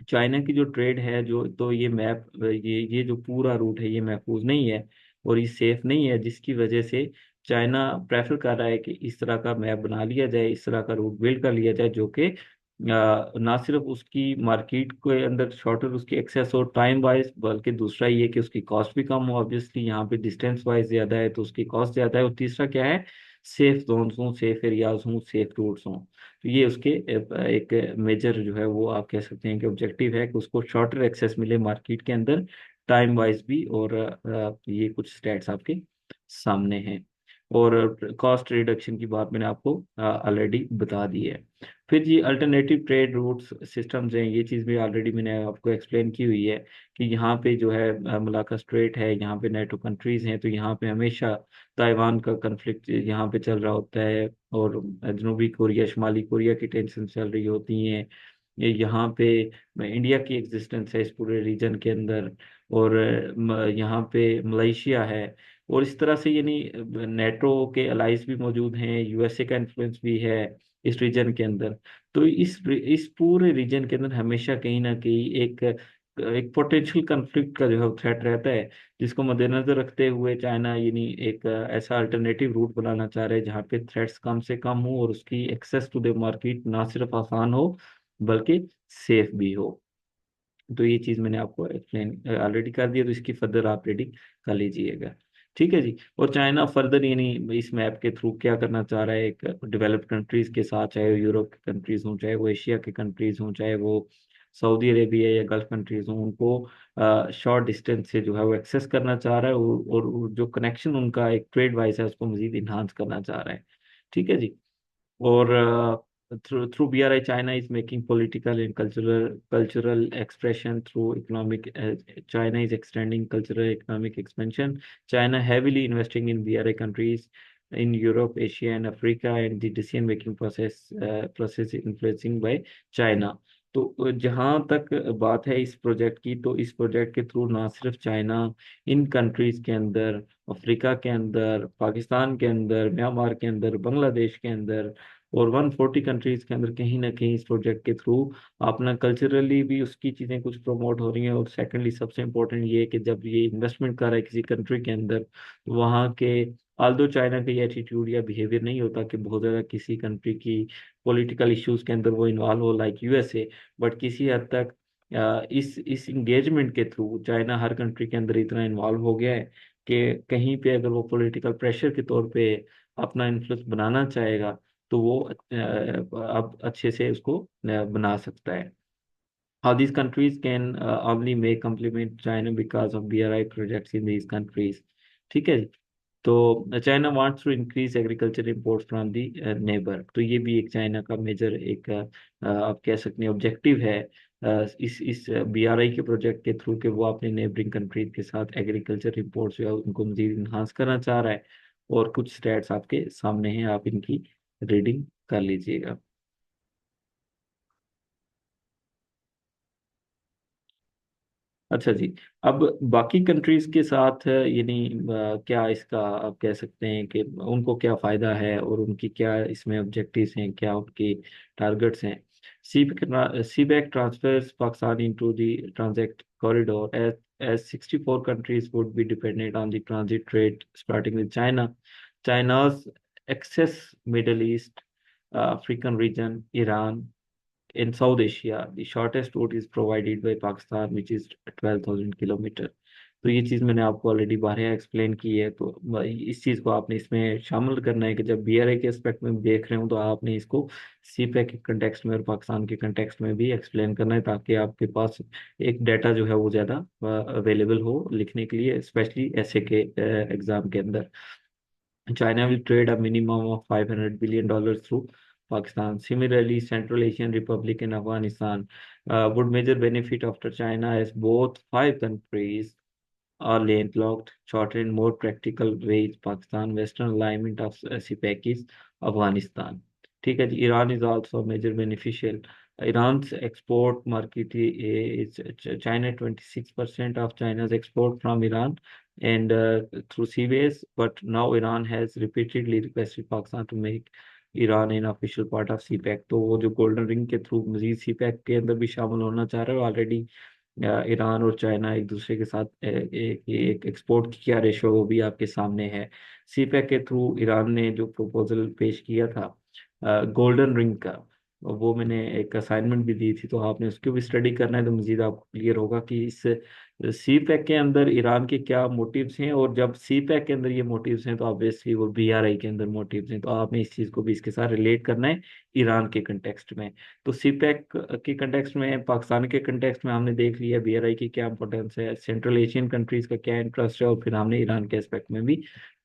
चाइना की जो ट्रेड है, जो तो ये मैप, ये जो पूरा रूट है ये महफूज नहीं है और ये सेफ नहीं है, जिसकी वजह से चाइना प्रेफर कर रहा है कि इस तरह का मैप बना लिया जाए, इस तरह का रूट बिल्ड कर लिया जाए, जो कि ना सिर्फ उसकी मार्केट के अंदर शॉर्टर उसकी एक्सेस हो टाइम वाइज, बल्कि दूसरा ये कि उसकी कॉस्ट भी कम हो। ऑब्वियसली यहाँ पे डिस्टेंस वाइज ज़्यादा है तो उसकी कॉस्ट ज़्यादा है, और तीसरा क्या है, सेफ जोन्स हों, सेफ एरियाज हों, सेफ रूट्स हों। तो ये उसके एक मेजर जो है वो आप कह सकते हैं कि ऑब्जेक्टिव है कि उसको शॉर्टर एक्सेस मिले मार्केट के अंदर, टाइम वाइज भी। और ये कुछ स्टैट्स आपके सामने है। और कॉस्ट रिडक्शन की बात मैंने आपको ऑलरेडी बता दी है। फिर जी अल्टरनेटिव ट्रेड रूट्स सिस्टम्स हैं, ये चीज़ भी ऑलरेडी मैंने आपको एक्सप्लेन की हुई है कि यहाँ पे जो है मलाक्का स्ट्रेट है, यहाँ पे नेटो कंट्रीज हैं, तो यहाँ पे हमेशा ताइवान का कन्फ्लिक्ट यहाँ पे चल रहा होता है, और जनूबी कोरिया शुमाली कोरिया की टेंशन चल रही होती हैं। यहाँ पे इंडिया की एग्जिस्टेंस है इस पूरे रीजन के अंदर, और यहाँ पे मलेशिया है, और इस तरह से यानी नेटो के अलाइज भी मौजूद हैं, यूएसए का इन्फ्लुएंस भी है इस रीजन के अंदर। तो इस पूरे रीजन के अंदर हमेशा कहीं ना कहीं एक एक पोटेंशियल कन्फ्लिक्ट का जो है थ्रेट रहता है, जिसको मद्देनजर रखते हुए चाइना यानी एक ऐसा अल्टरनेटिव रूट बनाना चाह रहे हैं जहाँ पे थ्रेट्स कम से कम हो और उसकी एक्सेस टू द मार्केट ना सिर्फ आसान हो बल्कि सेफ भी हो। तो ये चीज़ मैंने आपको एक्सप्लेन ऑलरेडी कर दिया, तो इसकी फर्दर आप रेडी कर लीजिएगा। ठीक है जी। और चाइना फर्दर यानी इस मैप के थ्रू क्या करना चाह रहा है, एक डेवलप्ड कंट्रीज के साथ, चाहे वो यूरोप के कंट्रीज हों, चाहे वो एशिया के कंट्रीज हों, चाहे वो सऊदी अरेबिया या गल्फ कंट्रीज हों, उनको शॉर्ट डिस्टेंस से जो है वो एक्सेस करना चाह रहा है, और जो कनेक्शन उनका एक ट्रेड वाइज है उसको मजीद इन्हांस करना चाह रहा है। ठीक है जी। और through BRI, China is making political and cultural expression through economic. China is extending cultural economic expansion. China heavily investing in BRI countries in Europe, Asia, and Africa, and the decision making process influencing by China. तो जहाँ तक बात है इस प्रोजेक्ट की, तो इस प्रोजेक्ट के थ्रू ना सिर्फ चाइना इन कंट्रीज के अंदर, अफ्रीका के अंदर, पाकिस्तान के अंदर, म्यांमार के अंदर, बांग्लादेश के अंदर, और 140 कंट्रीज के अंदर कहीं ना कहीं इस प्रोजेक्ट के थ्रू अपना कल्चरली भी उसकी चीज़ें कुछ प्रमोट हो रही हैं। और सेकेंडली सबसे इम्पोर्टेंट ये है कि जब ये इन्वेस्टमेंट कर रहा है किसी कंट्री के अंदर, तो वहाँ के आल्दो चाइना का ये एटीट्यूड या बिहेवियर नहीं होता कि बहुत ज़्यादा किसी कंट्री की पॉलिटिकल इश्यूज के अंदर वो इन्वॉल्व हो लाइक यूएसए, बट किसी हद तक इस इंगेजमेंट के थ्रू चाइना हर कंट्री के अंदर इतना इन्वॉल्व हो गया है कि कहीं पे अगर वो पॉलिटिकल प्रेशर के तौर पे अपना इन्फ्लुएंस बनाना चाहेगा, तो वो अब अच्छे से उसको बना सकता है। How these countries can only may complement China because of BRI projects in these countries। ठीक है जी। तो China wants to increase agriculture imports from the neighbour, तो ये भी एक चाइना का मेजर एक आप कह सकते हैं ऑब्जेक्टिव है इस BRI के प्रोजेक्ट के थ्रू, कि वो अपने नेबरिंग कंट्रीज के साथ एग्रीकल्चर इंपोर्ट्स जो है उनको मजीद इन्हांस करना चाह रहा है। और कुछ स्टैट्स आपके सामने हैं, आप इनकी रीडिंग कर लीजिएगा। अच्छा जी। अब बाकी कंट्रीज के साथ यानी क्या इसका आप कह सकते हैं कि उनको क्या फायदा है और उनकी क्या इसमें ऑब्जेक्टिव्स हैं, क्या उनकी टारगेट्स हैं। CPEC transfers Pakistan into the transit corridor as 64 countries would be dependent on the transit trade starting with China. China's access Middle East, African region, Iran, in South Asia, the shortest route is provided by Pakistan, which is 12,000 kilometre. तो ये चीज़ मैंने आपको ऑलरेडी बारह एक्सप्लेन की है, तो इस चीज़ को आपने इसमें शामिल करना है कि जब BRI के एस्पेक्ट में देख रहे हो तो आपने इसको CPEC के कंटेक्स्ट में और पाकिस्तान के कंटेक्स्ट में भी एक्सप्लेन करना है, ताकि आपके पास एक डाटा जो है वो ज़्यादा अवेलेबल हो लिखने के लिए, स्पेशली ऐसे के एग्ज़ाम के अंदर। China will trade a minimum of $500 billion through Pakistan. Similarly, Central Asian Republic and Afghanistan would major benefit after China, as both five countries are landlocked, shorter and more practical ways Pakistan, Western alignment of CPEC is Afghanistan. ठीक है जी। Iran is also a major beneficial. Iran's export market is China 26% of China's export from Iran and through seaways, but now Iran has repeatedly requested Pakistan to make Iran in official part of CPEC। तो वो जो गोल्डन रिंग के थ्रू मजीद CPEC के अंदर भी शामिल होना चाह रहे हो ऑलरेडी। ईरान और चाइना एक दूसरे के साथ एक एक्सपोर्ट की क्या रेशो वो भी आपके सामने है। CPEC के थ्रू ईरान ने जो प्रपोजल पेश किया था गोल्डन रिंग का, वो मैंने एक असाइनमेंट भी दी थी, तो आपने उसको भी स्टडी करना है, तो मजीद आपको क्लियर होगा कि इस CPEC के अंदर ईरान के क्या मोटिव्स हैं, और जब CPEC के अंदर ये मोटिव्स हैं तो ऑब्वियसली वो BRI के अंदर मोटिव्स हैं, तो आपने इस चीज़ को भी इसके साथ रिलेट करना है ईरान के कंटेक्स्ट में। तो CPEC के कंटेक्स्ट में, पाकिस्तान के कंटेक्स्ट में हमने देख लिया BRI की क्या इंपॉर्टेंस है, सेंट्रल एशियन कंट्रीज का क्या इंटरेस्ट है, और फिर हमने ईरान के एस्पेक्ट में भी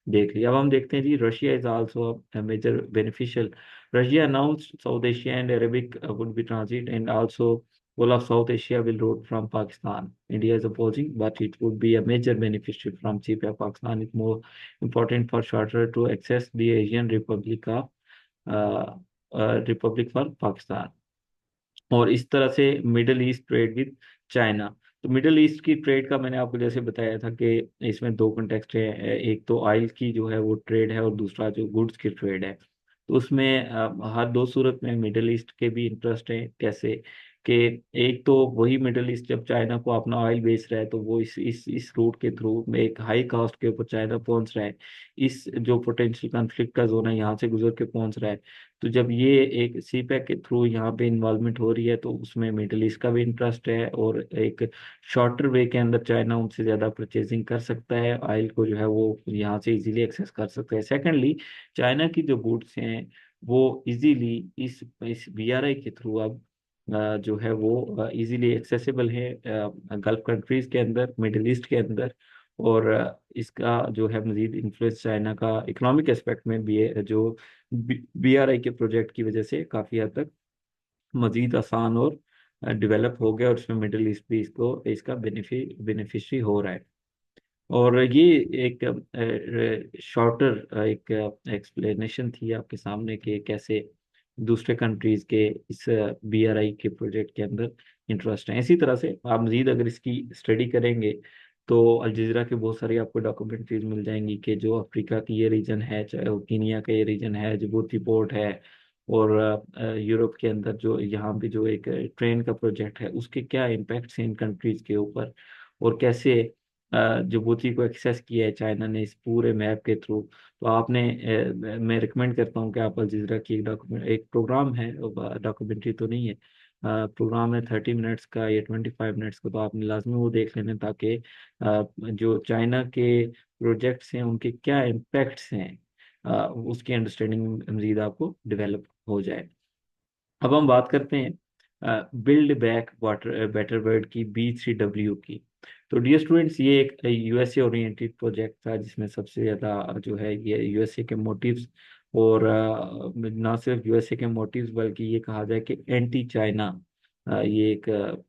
देख लिया। अब हम देखते हैं जी, Russia is also a major beneficial. Russia announced South Asia and Arabic would be transit and also all of South Asia will route from Pakistan. India is opposing, but it would be a major beneficiary from CPA. Pakistan is more important for shorter to access the Asian Republic of Republic for Pakistan. और इस तरह से middle east trade with China. तो मिडल ईस्ट की ट्रेड का मैंने आपको जैसे बताया था कि इसमें दो कंटेक्स्ट है, एक तो ऑयल की जो है वो ट्रेड है और दूसरा जो गुड्स की ट्रेड है। तो उसमें हर दो सूरत में मिडल ईस्ट के भी इंटरेस्ट है। कैसे कि एक तो वही मिडल ईस्ट जब चाइना को अपना ऑयल बेच रहा है तो वो इस रूट के थ्रू में एक हाई कास्ट के ऊपर चाइना पहुंच रहा है। इस जो पोटेंशियल कन्फ्लिक्ट का जोन है यहाँ से गुजर के पहुंच रहा है। तो जब ये एक सी पैक के थ्रू यहाँ पे इन्वॉल्वमेंट हो रही है तो उसमें मिडिल ईस्ट का भी इंटरेस्ट है, और एक शॉर्टर वे के अंदर चाइना उनसे ज़्यादा परचेजिंग कर सकता है ऑयल को, जो है वो यहाँ से इजीली एक्सेस कर सकता है। सेकेंडली, चाइना की जो गुड्स हैं वो इजीली इस बीआरआई के थ्रू अब जो है वो इजीली एक्सेसिबल है गल्फ कंट्रीज के अंदर, मिडिल ईस्ट के अंदर। और इसका जो है मजीद इन्फ्लुएंस चाइना का इकोनॉमिक एस्पेक्ट में भी है, जो बीआरआई के प्रोजेक्ट की वजह से काफ़ी हद तक मजीद आसान और डेवलप हो गया, और उसमें मिडिल ईस्ट भी इसको इसका बेनिफिशरी हो रहा है। और ये एक शॉर्टर एक एक्सप्लेनेशन थी आपके सामने कि कैसे दूसरे कंट्रीज के इस बीआरआई के प्रोजेक्ट के अंदर इंटरेस्ट है। इसी तरह से आप मजीद अगर इसकी स्टडी करेंगे तो अल जज़ीरा के बहुत सारी आपको डॉक्यूमेंट्रीज मिल जाएंगी कि जो अफ्रीका की ये रीजन है, चाहे वो कीनिया का ये रीजन है, जिबूती पोर्ट है, और यूरोप के अंदर जो यहाँ पे जो एक ट्रेन का प्रोजेक्ट है उसके क्या इम्पैक्ट्स हैं इन कंट्रीज के ऊपर, और कैसे जिबूती को एक्सेस किया है चाइना ने इस पूरे मैप के थ्रू। तो आपने मैं रिकमेंड करता हूँ कि आप अल जज़ीरा की एक प्रोग्राम है, डॉक्यूमेंट्री तो नहीं है, प्रोग्राम है 30 मिनट्स का या 25 मिनट्स का, तो आपने लाजमी वो देख लेना ताकि जो चाइना के प्रोजेक्ट्स हैं उनके क्या इम्पैक्ट्स हैं उसकी अंडरस्टैंडिंग मजीद आपको डेवलप हो जाए। अब हम बात करते हैं build back water better world की B3W की। तो डियर स्टूडेंट्स, ये एक यूएसए ओरिएंटेड प्रोजेक्ट था जिसमें सबसे ज़्यादा जो है ये यूएसए के मोटिव्स, और ना सिर्फ यूएसए के मोटिव्स बल्कि ये कहा जाए कि एंटी चाइना ये एक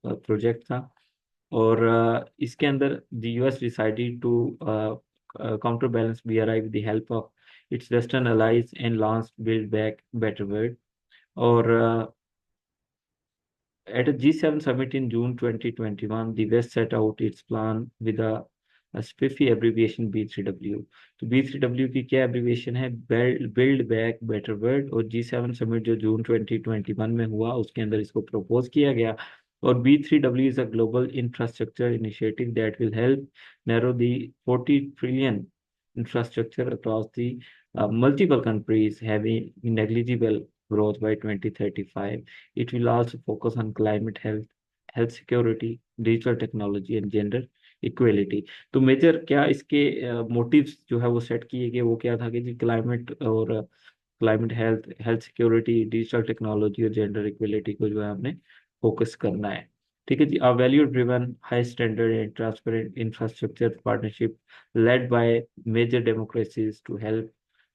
प्रोजेक्ट था। और इसके अंदर the US decided to counter balance BRI with the help of its western allies and launch build back better world. और at a G7 summit in June 2021, the West set out its plan with a spiffy abbreviation B3W. तो B3W की क्या एब्रीविएशन है? Build back better world. और G7 समिट जो जून 2021 में हुआ उसके अंदर इसको प्रपोज किया गया। और B3W is a global infrastructure initiative that will help narrow the 40 trillion infrastructure across the multiple countries having negligible growth by 2035. It will also focus on climate health, health security, digital technology and gender equality. तो मेजर क्या इसके मोटिव्स जो है वो सेट किए गए, वो क्या था कि जी क्लाइमेट और climate health, health security, digital technology और जेंडर इक्वेलिटी को जो है हमने फोकस करना है। ठीक है जी। A value driven high standard and transparent infrastructure partnership led by major democracies to help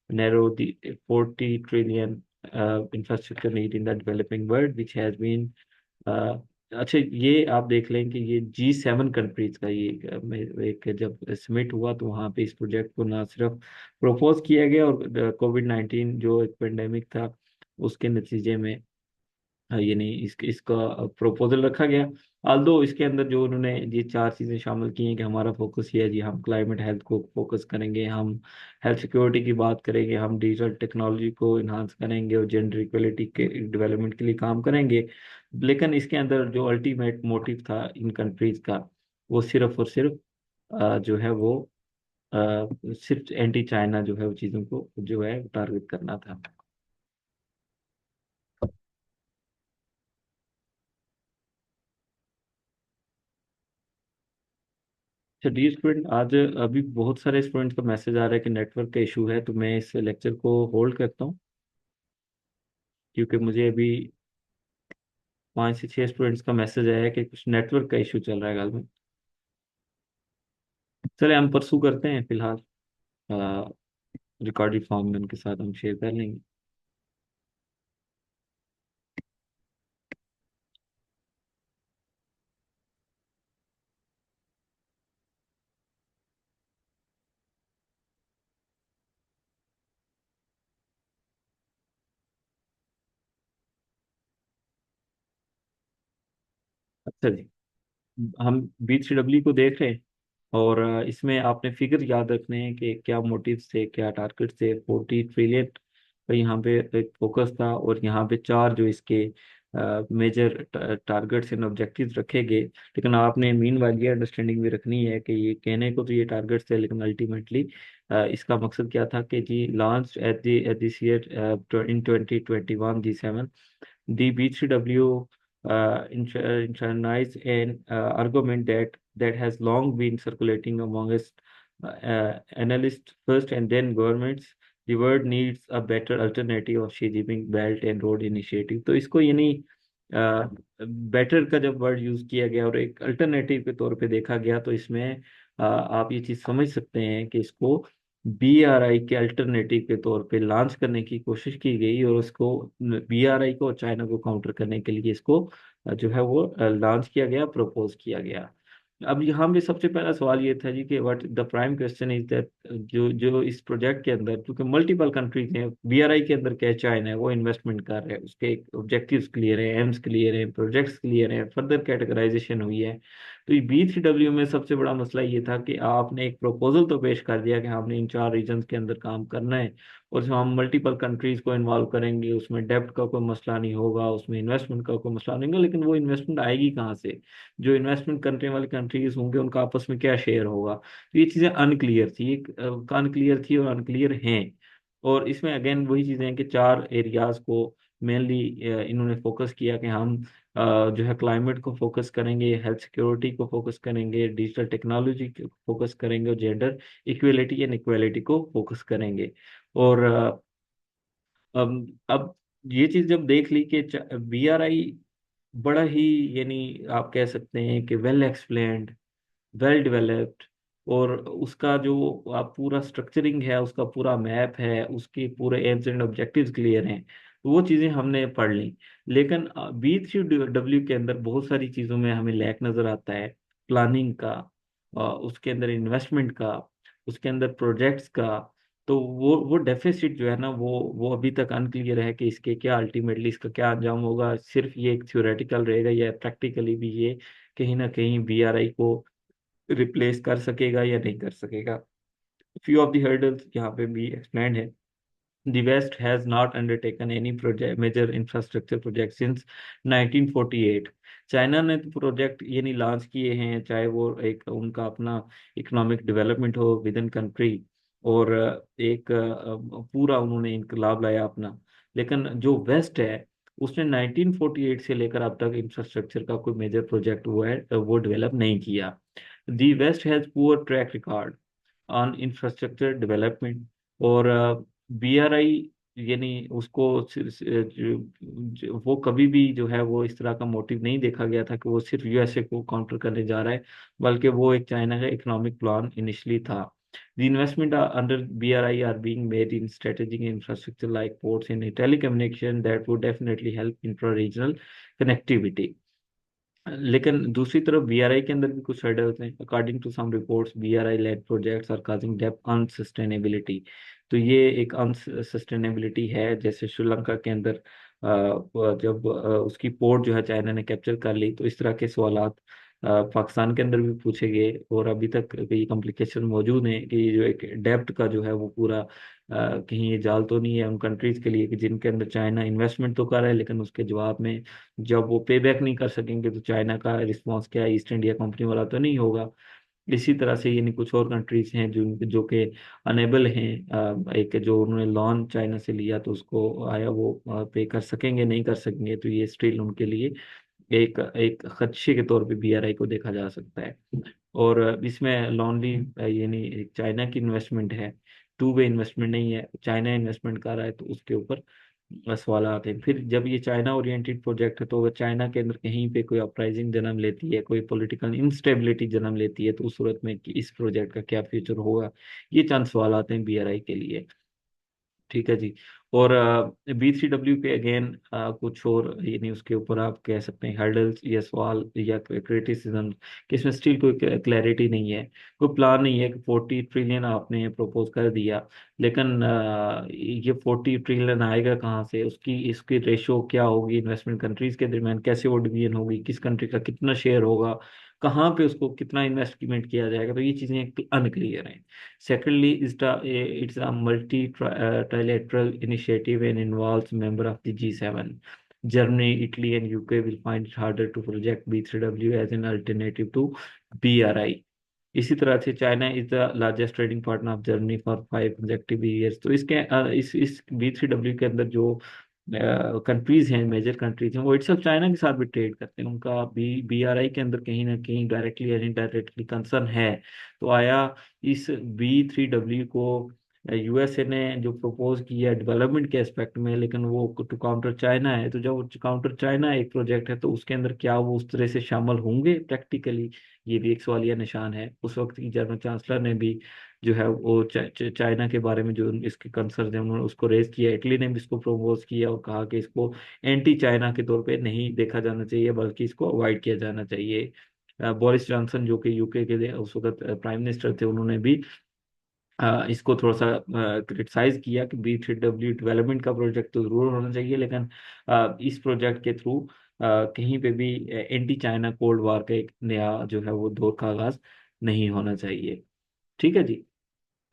narrow the 40 trillion infrastructure need in the developing world, which has been अच्छा, ये आप देख लें कि ये G7 कंट्रीज का ये एक जब समिट हुआ तो वहाँ पे इस प्रोजेक्ट को ना सिर्फ प्रपोज किया गया, और कोविड-19 जो एक पेंडेमिक था उसके नतीजे में यानी इसका प्रपोजल रखा गया। आल्दो इसके अंदर जो उन्होंने ये चार चीज़ें शामिल की हैं कि हमारा फोकस ये है जी, हम क्लाइमेट हेल्थ को फोकस करेंगे, हम हेल्थ सिक्योरिटी की बात करेंगे, हम डिजिटल टेक्नोलॉजी को इन्हांस करेंगे और जेंडर इक्वलिटी के डेवलपमेंट के लिए काम करेंगे। लेकिन इसके अंदर जो अल्टीमेट मोटिव था इन कंट्रीज का वो सिर्फ और सिर्फ जो है वो सिर्फ एंटी चाइना जो है वो चीज़ों को जो है टारगेट करना था। अच्छा डी स्टूडेंट, आज अभी बहुत सारे स्टूडेंट्स का मैसेज आ रहा है कि नेटवर्क का इशू है, तो मैं इस लेक्चर को होल्ड करता हूँ क्योंकि मुझे अभी 5 से 6 स्टूडेंट्स का मैसेज आया है कि कुछ नेटवर्क का इशू चल रहा है कल में। चले हम परसू करते हैं फिलहाल। रिकॉर्डेड फॉर्म में उनके साथ हम शेयर कर लेंगे। अच्छा जी, हम B3W को देख रहे हैं। और इसमें आपने फिगर याद रखने हैं कि क्या मोटिव थे, क्या टारगेट थे। 40 ट्रिलियन का यहाँ पे एक फोकस था, और यहाँ पे चार जो इसके मेजर टारगेट्स एंड ऑब्जेक्टिव्स रखे गए। लेकिन आपने मीन वाइल ये अंडरस्टैंडिंग भी रखनी है कि ये कहने को तो ये टारगेट्स थे, लेकिन अल्टीमेटली इसका मकसद क्या था कि जी launch at this year in 2021 G7, the B3W internalized an argument that has long been circulating amongst analysts first and then governments. The world needs a better alternative of Xi Jinping Belt and Road Initiative. तो इसको यानी बेटर का जब वर्ड यूज किया गया और एक अल्टरनेटिव के तौर पे देखा गया, तो इसमें आप ये चीज समझ सकते हैं कि इसको BRI के अल्टरनेटिव के तौर पे लॉन्च करने की कोशिश की गई, और उसको BRI को और चाइना को काउंटर करने के लिए इसको जो है वो लॉन्च किया गया, प्रपोज किया गया। अब यहाँ पे सबसे पहला सवाल ये था जी कि what the prime question is that, जो जो इस प्रोजेक्ट के अंदर क्योंकि मल्टीपल कंट्रीज हैं, BRI के अंदर क्या है, चाइना है वो इन्वेस्टमेंट कर रहे हैं, उसके ऑब्जेक्टिव्स क्लियर है, एम्स क्लियर है, प्रोजेक्ट्स क्लियर है, फर्दर कैटेगराइजेशन हुई है। तो ये B3W में सबसे बड़ा मसला ये था कि आपने एक प्रपोजल तो पेश कर दिया कि आपने इन चार रीजन के अंदर काम करना है, और उसमें हम मल्टीपल कंट्रीज को इन्वॉल्व करेंगे, उसमें डेब्ट का कोई मसला नहीं होगा, उसमें इन्वेस्टमेंट का कोई मसला नहीं होगा। लेकिन वो इन्वेस्टमेंट आएगी कहाँ से, जो इन्वेस्टमेंट करने वाली कंट्रीज होंगे उनका आपस में क्या शेयर होगा। तो ये चीज़ें अनक्लियर थी, एक अनक्लियर थी और अनक्लियर हैं। और इसमें अगेन वही चीज़ें हैं कि चार एरियाज को मेनली इन्होंने फोकस किया कि हम जो है क्लाइमेट को फोकस करेंगे, हेल्थ सिक्योरिटी को फोकस करेंगे, डिजिटल टेक्नोलॉजी को फोकस करेंगे, और जेंडर इक्वेलिटी एंड इक्वेलिटी को फोकस करेंगे। और अब ये चीज जब देख ली कि BRI बड़ा ही यानी आप कह सकते हैं कि वेल एक्सप्लेन्ड, वेल डेवलप्ड, और उसका जो आप पूरा स्ट्रक्चरिंग है, उसका पूरा मैप है, उसके पूरे एम्स एंड ऑब्जेक्टिव्स क्लियर हैं, तो वो चीज़ें हमने पढ़ ली। लेकिन B3W के अंदर बहुत सारी चीज़ों में हमें लैक नज़र आता है। प्लानिंग का, उसके अंदर इन्वेस्टमेंट का, उसके अंदर प्रोजेक्ट्स का। तो वो डेफिसिट जो है ना, वो अभी तक अनक्लियर है कि इसके क्या अल्टीमेटली इसका क्या अंजाम होगा। सिर्फ ये एक थ्योरेटिकल रहेगा या प्रैक्टिकली भी ये कहीं ना कहीं BRI को रिप्लेस कर सकेगा या नहीं कर सकेगा। फ्यू ऑफ द हर्डल्स यहाँ पे भी एक्सप्लेन्ड है। The West has not undertaken any project, major infrastructure project since 1948। China ने तो प्रोजेक्ट ये नहीं लॉन्च किए हैं, चाहे वो एक उनका अपना इकोनॉमिक डेवलपमेंट हो विद इन कंट्री, और एक पूरा उन्होंने इनकलाब लाया अपना। लेकिन जो वेस्ट है उसने 1948 से लेकर अब तक इंफ्रास्ट्रक्चर का कोई मेजर प्रोजेक्ट वो है वो डेवलप नहीं किया। The west has poor track record on infrastructure development. और BRI यानी उसको वो कभी भी जो है वो इस तरह का मोटिव नहीं देखा गया था कि वो सिर्फ USA को काउंटर करने जा रहा है, बल्कि वो एक चाइना का इकोनॉमिक प्लान इनिशियली था। The investment under BRI are being made in strategic infrastructure like ports and telecommunication that would definitely help intra-regional connectivity। लेकिन दूसरी तरफ BRI के अंदर भी कुछ हर्डल्स हैं। According to some reports BRI led projects are causing debt unsustainability. तो ये एक अनसस्टेनेबिलिटी है। जैसे श्रीलंका के अंदर जब उसकी पोर्ट जो है चाइना ने कैप्चर कर ली, तो इस तरह के सवालात पाकिस्तान के अंदर भी पूछे गए, और अभी तक ये कॉम्प्लिकेशन मौजूद है कि जो एक डेप्ट का जो है वो पूरा कहीं ये जाल तो नहीं है उन कंट्रीज के लिए कि जिनके अंदर चाइना इन्वेस्टमेंट तो कर रहा है, लेकिन उसके जवाब में जब वो पे बैक नहीं कर सकेंगे तो चाइना का रिस्पॉन्स क्या है, ईस्ट इंडिया कंपनी वाला तो नहीं होगा। इसी तरह से यानी कुछ और कंट्रीज हैं जो कि अनेबल हैं, एक जो उन्होंने लोन चाइना से लिया तो उसको आया वो पे कर सकेंगे नहीं कर सकेंगे, तो ये स्टिल उनके लिए एक एक खदशे के तौर पे BRI को देखा जा सकता है। और इसमें लॉनली यानी एक चाइना की इन्वेस्टमेंट है, टू वे इन्वेस्टमेंट नहीं है, चाइना इन्वेस्टमेंट कर रहा है, तो उसके ऊपर सवाल आते हैं। फिर जब ये चाइना ओरिएंटेड प्रोजेक्ट है, तो अगर चाइना के अंदर कहीं पे कोई अपराइजिंग जन्म लेती है, कोई पॉलिटिकल इंस्टेबिलिटी जन्म लेती है, तो उस सूरत में कि इस प्रोजेक्ट का क्या फ्यूचर होगा, ये चंद सवाल आते हैं BRI के लिए। ठीक है जी। और B3W पे अगेन कुछ और ये नहीं, उसके ऊपर आप कह सकते हैं हर्डल्स या सवाल या क्रिटिसिज्म कि इसमें स्टिल कोई क्लैरिटी नहीं है, कोई प्लान नहीं है कि 40 ट्रिलियन आपने प्रपोज कर दिया, लेकिन ये 40 ट्रिलियन आएगा कहाँ से, उसकी इसकी रेशो क्या होगी इन्वेस्टमेंट कंट्रीज के दरमियान, कैसे वो डिवीजन होगी, किस कंट्री का कितना शेयर होगा, कहाँ पे उसको कितना इन्वेस्टमेंट किया जाएगा, तो ये चीज़ें अनक्लियर हैं। Secondly, it's a multi-trilateral initiative and involves member of the G7. Germany, Italy, and UK will find it harder to project B3W as an alternative to BRI. इसी तरह से China is the largest trading partner of Germany for 5 consecutive years। तो इसके इस B3W के अंदर जो कंट्रीज हैं, मेजर कंट्रीज हैं, वो इटसेल्फ चाइना के साथ भी ट्रेड करते हैं, उनका BRI के अंदर कहीं ना कहीं डायरेक्टली या इनडायरेक्टली कंसर्न है। तो आया इस B3W को यूएसए ने जो प्रपोज किया डेवलपमेंट के एस्पेक्ट में, लेकिन वो टू काउंटर चाइना है, तो जब काउंटर चाइना एक प्रोजेक्ट है तो उसके अंदर क्या वो उस तरह से शामिल होंगे प्रैक्टिकली, ये भी एक सवालिया निशान है। उस वक्त की जर्मन चांसलर ने भी जो है वो चाइना के बारे में जो इसके कंसर्न है उन्होंने उसको रेज किया, इटली ने भी इसको प्रपोज किया और कहा कि इसको एंटी चाइना के तौर पे नहीं देखा जाना चाहिए, बल्कि इसको अवॉइड किया जाना चाहिए। बोरिस जॉनसन जो कि यूके के उस वक्त प्राइम मिनिस्टर थे, उन्होंने भी इसको थोड़ा सा क्रिटिसाइज किया कि B3W डेवलपमेंट का प्रोजेक्ट तो जरूर होना चाहिए, लेकिन इस प्रोजेक्ट के थ्रू कहीं पे भी एंटी चाइना कोल्ड वार का एक नया जो है वो दौर का आगाज नहीं होना चाहिए। ठीक है जी।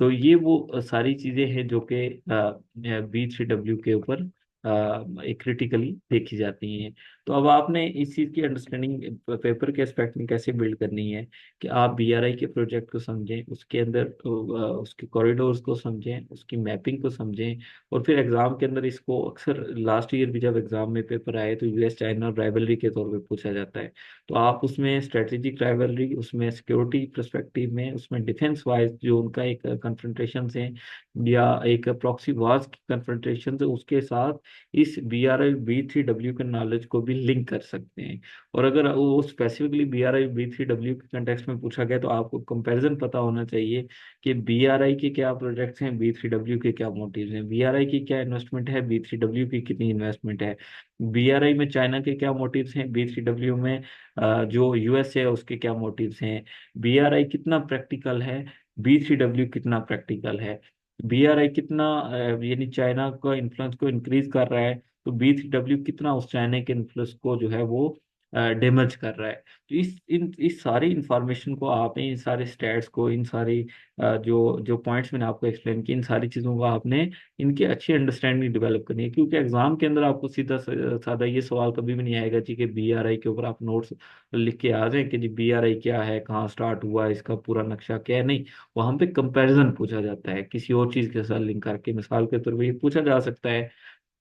तो ये वो सारी चीजें हैं जो कि B3W के ऊपर एक क्रिटिकली देखी जाती हैं। तो अब आपने इस चीज की अंडरस्टैंडिंग पेपर के एस्पेक्ट में कैसे बिल्ड करनी है कि आप BRI के प्रोजेक्ट को समझें, उसके अंदर उसके कॉरिडोर्स को समझें, उसकी मैपिंग को समझें, और फिर एग्जाम के अंदर इसको अक्सर लास्ट ईयर भी जब एग्जाम में पेपर आए तो US चाइना राइवलरी के तौर पे पूछा जाता है। तो आप उसमें स्ट्रेटेजिक राइवलरी, उसमें सिक्योरिटी पर्सपेक्टिव में, उसमें डिफेंस वाइज जो उनका एक कन्फ्रंटेशन है या एक प्रॉक्सी वार्स की कन्फ्रंटेशन है, उसके साथ इस B3W के नॉलेज को भी लिंक कर सकते हैं। और अगर वो स्पेसिफिकली B3W के कंटेक्स्ट में पूछा गया तो आपको कंपैरिजन पता होना चाहिए कि BRI के क्या प्रोजेक्ट्स हैं, B3W के क्या मोटिव्स हैं, BRI की क्या इन्वेस्टमेंट है, B3W की कितनी इन्वेस्टमेंट है, BRI में चाइना के क्या मोटिव्स हैं, B3W में जो यूएस है उसके क्या मोटिव्स हैं, BRI कितना प्रैक्टिकल है, B3W कितना प्रैक्टिकल है, BRI कितना यानी चाइना का इन्फ्लुएंस को इंक्रीज कर रहा है, तो B3W कितना उस चाइना के इन्फ्लुएंस को जो है वो डैमेज कर रहा है। तो इस सारी इंफॉर्मेशन को आपने, इन सारे स्टैट्स को, इन सारी जो जो पॉइंट्स मैंने आपको एक्सप्लेन किए, इन सारी चीज़ों को आपने इनकी अच्छी अंडरस्टैंडिंग डेवलप करनी है, क्योंकि एग्जाम के अंदर आपको सीधा साधा ये सवाल कभी भी नहीं आएगा जी कि BRI के ऊपर आप नोट्स लिख के आ जाएं कि जी BRI क्या है, कहाँ स्टार्ट हुआ, इसका पूरा नक्शा क्या है, नहीं। वहां पे कंपैरिजन पूछा जाता है किसी और चीज के साथ लिंक करके। मिसाल के तौर पर ये पूछा जा सकता है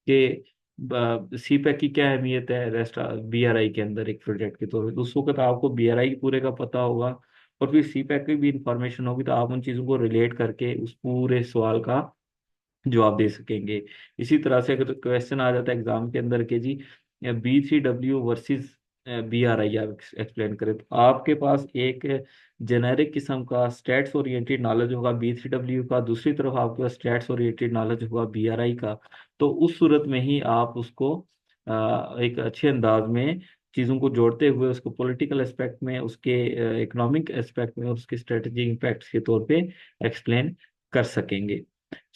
कि CPEC की क्या अहमियत है रेस्ट BRI के अंदर एक प्रोजेक्ट के तौर पे, तो उस वक्त आपको BRI पूरे का पता होगा और फिर CPEC की भी इंफॉर्मेशन होगी, तो आप उन चीज़ों को रिलेट करके उस पूरे सवाल का जवाब दे सकेंगे। इसी तरह से अगर क्वेश्चन आ जाता है एग्जाम के अंदर के जी B3W वर्सेस BRI आप एक्सप्लेन करें, तो आपके पास एक जेनेरिक किस्म का स्टैट्स ओरिएंटेड नॉलेज होगा B3W का, दूसरी तरफ आपके पास स्टैट्स ओरिएंटेड नॉलेज होगा BRI का। तो उस सूरत में ही आप उसको एक अच्छे अंदाज में चीज़ों को जोड़ते हुए उसको पॉलिटिकल एस्पेक्ट में, उसके इकोनॉमिक एस्पेक्ट में और उसके स्ट्रेटेजिक इम्पैक्ट के तौर पे एक्सप्लेन कर सकेंगे।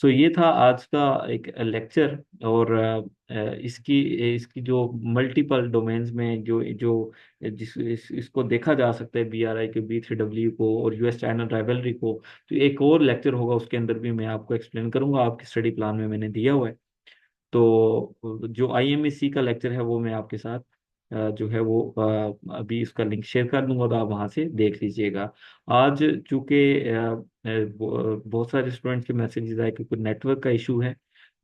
सो ये था आज का एक लेक्चर। और इसकी इसकी जो मल्टीपल डोमेन्स में जो जो इसको देखा जा सकता है BRI के B3W को और US चाइना राइवलरी को, तो एक और लेक्चर होगा उसके अंदर भी मैं आपको एक्सप्लेन करूंगा, आपके स्टडी प्लान में मैंने दिया हुआ है। तो जो IMEC का लेक्चर है वो मैं आपके साथ जो है वो अभी उसका लिंक शेयर कर दूंगा, तो आप वहाँ से देख लीजिएगा। आज चूंकि बहुत सारे स्टूडेंट्स के मैसेजेस आए कि कोई नेटवर्क का इशू है,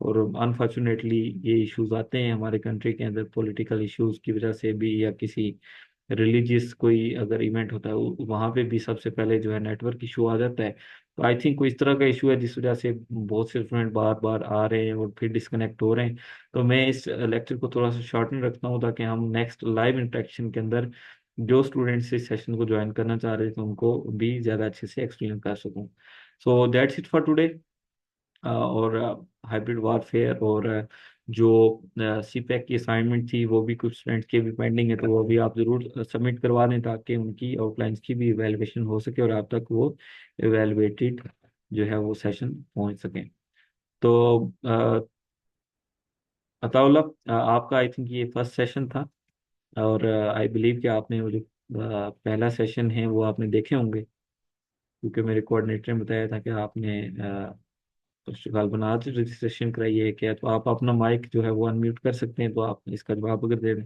और अनफॉर्चुनेटली ये इश्यूज आते हैं हमारे कंट्री के अंदर पॉलिटिकल इश्यूज की वजह से भी, या किसी रिलीजियस कोई अगर इवेंट होता है वहाँ पे भी सबसे पहले जो है नेटवर्क इशू आ जाता है। तो आई थिंक कोई इस तरह का इशू है जिस वजह से बहुत से स्टूडेंट बार बार आ रहे हैं और फिर डिस्कनेक्ट हो रहे हैं। तो मैं इस लेक्चर को थोड़ा सा शॉर्टन रखता हूँ ताकि हम नेक्स्ट लाइव इंटरेक्शन के अंदर जो स्टूडेंट्स इस सेशन को ज्वाइन करना चाह रहे थे उनको भी ज़्यादा अच्छे से एक्सप्लेन कर सकूँ। So that's it for today. और हाइब्रिड वारफेयर, और जो सीपैक की असाइनमेंट थी वो भी कुछ स्टूडेंट्स के भी पेंडिंग है, तो वो भी आप ज़रूर सबमिट करवा दें ताकि उनकी आउटलाइंस की भी इवेलुएशन हो सके और आप तक वो इवेलुएटेड जो है वो सेशन पहुंच सके। तो अताउल्लाह, आपका आई थिंक ये फर्स्ट सेशन था, और आई बिलीव कि आपने वो जो पहला सेशन है वो आपने देखे होंगे, क्योंकि मेरे कोऑर्डिनेटर ने बताया था कि आपने पुस्तकाल बना के रजिस्ट्रेशन कराई है क्या। तो आप अपना माइक जो है वो अनम्यूट कर सकते हैं, तो आप इसका जवाब अगर दे दें।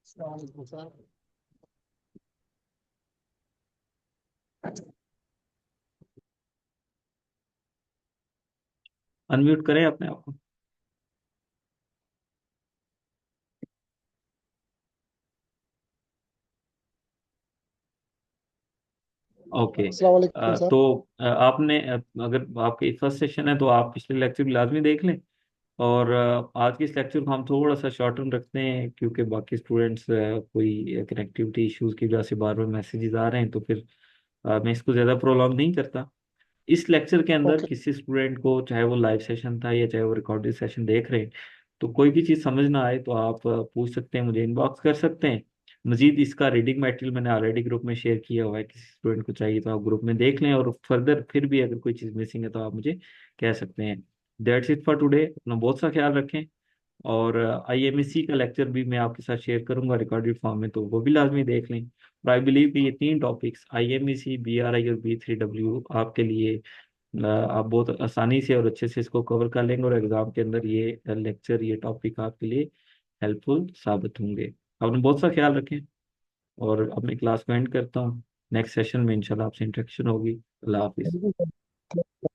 सर। अनम्यूट करें अपने आप को। ओके। अस्सलाम वालेकुम सर। तो आपने अगर आपके फर्स्ट सेशन है तो आप पिछले लेक्चर भी लाजमी देख लें। और आज के इस लेक्चर को हम थोड़ा सा शॉर्ट टर्म रखते हैं, क्योंकि बाकी स्टूडेंट्स कोई कनेक्टिविटी इश्यूज की वजह से बार बार मैसेजेस आ रहे हैं, तो फिर मैं इसको ज़्यादा प्रोलॉन्ग नहीं करता। इस लेक्चर के अंदर ओके। किसी स्टूडेंट को, चाहे वो लाइव सेशन था या चाहे वो रिकॉर्डेड सेशन देख रहे हैं, तो कोई भी चीज़ समझ ना आए तो आप पूछ सकते हैं, मुझे इनबॉक्स कर सकते हैं। मजीद इसका रीडिंग मटेरियल मैंने ऑलरेडी ग्रुप में शेयर किया हुआ है, किसी स्टूडेंट को चाहिए तो आप ग्रुप में देख लें, और फर्दर फिर भी अगर कोई चीज़ मिसिंग है तो आप मुझे कह सकते हैं। That's it for today. अपना बहुत सा ख्याल रखें। और आईएमएसी का लेक्चर भी मैं आपके साथ शेयर करूंगा रिकॉर्डेड फॉर्म में, तो वो भी लाजमी देख लें। और आई बिलीव कि ये तीन टॉपिक्स, आईएमएसी, बीआरआई और बी3डब्ल्यू, आपके लिए आप बहुत आसानी से और अच्छे से इसको कवर कर लेंगे, और एग्जाम के अंदर ये लेक्चर, ये टॉपिक आपके लिए हेल्पफुल साबित होंगे। आपने बहुत सा ख्याल रखें, और अपनी क्लास को एंड करता हूँ। नेक्स्ट सेशन में इंशाल्लाह आपसे इंटरेक्शन होगी। अल्लाह हाफिज़। Thank you sir.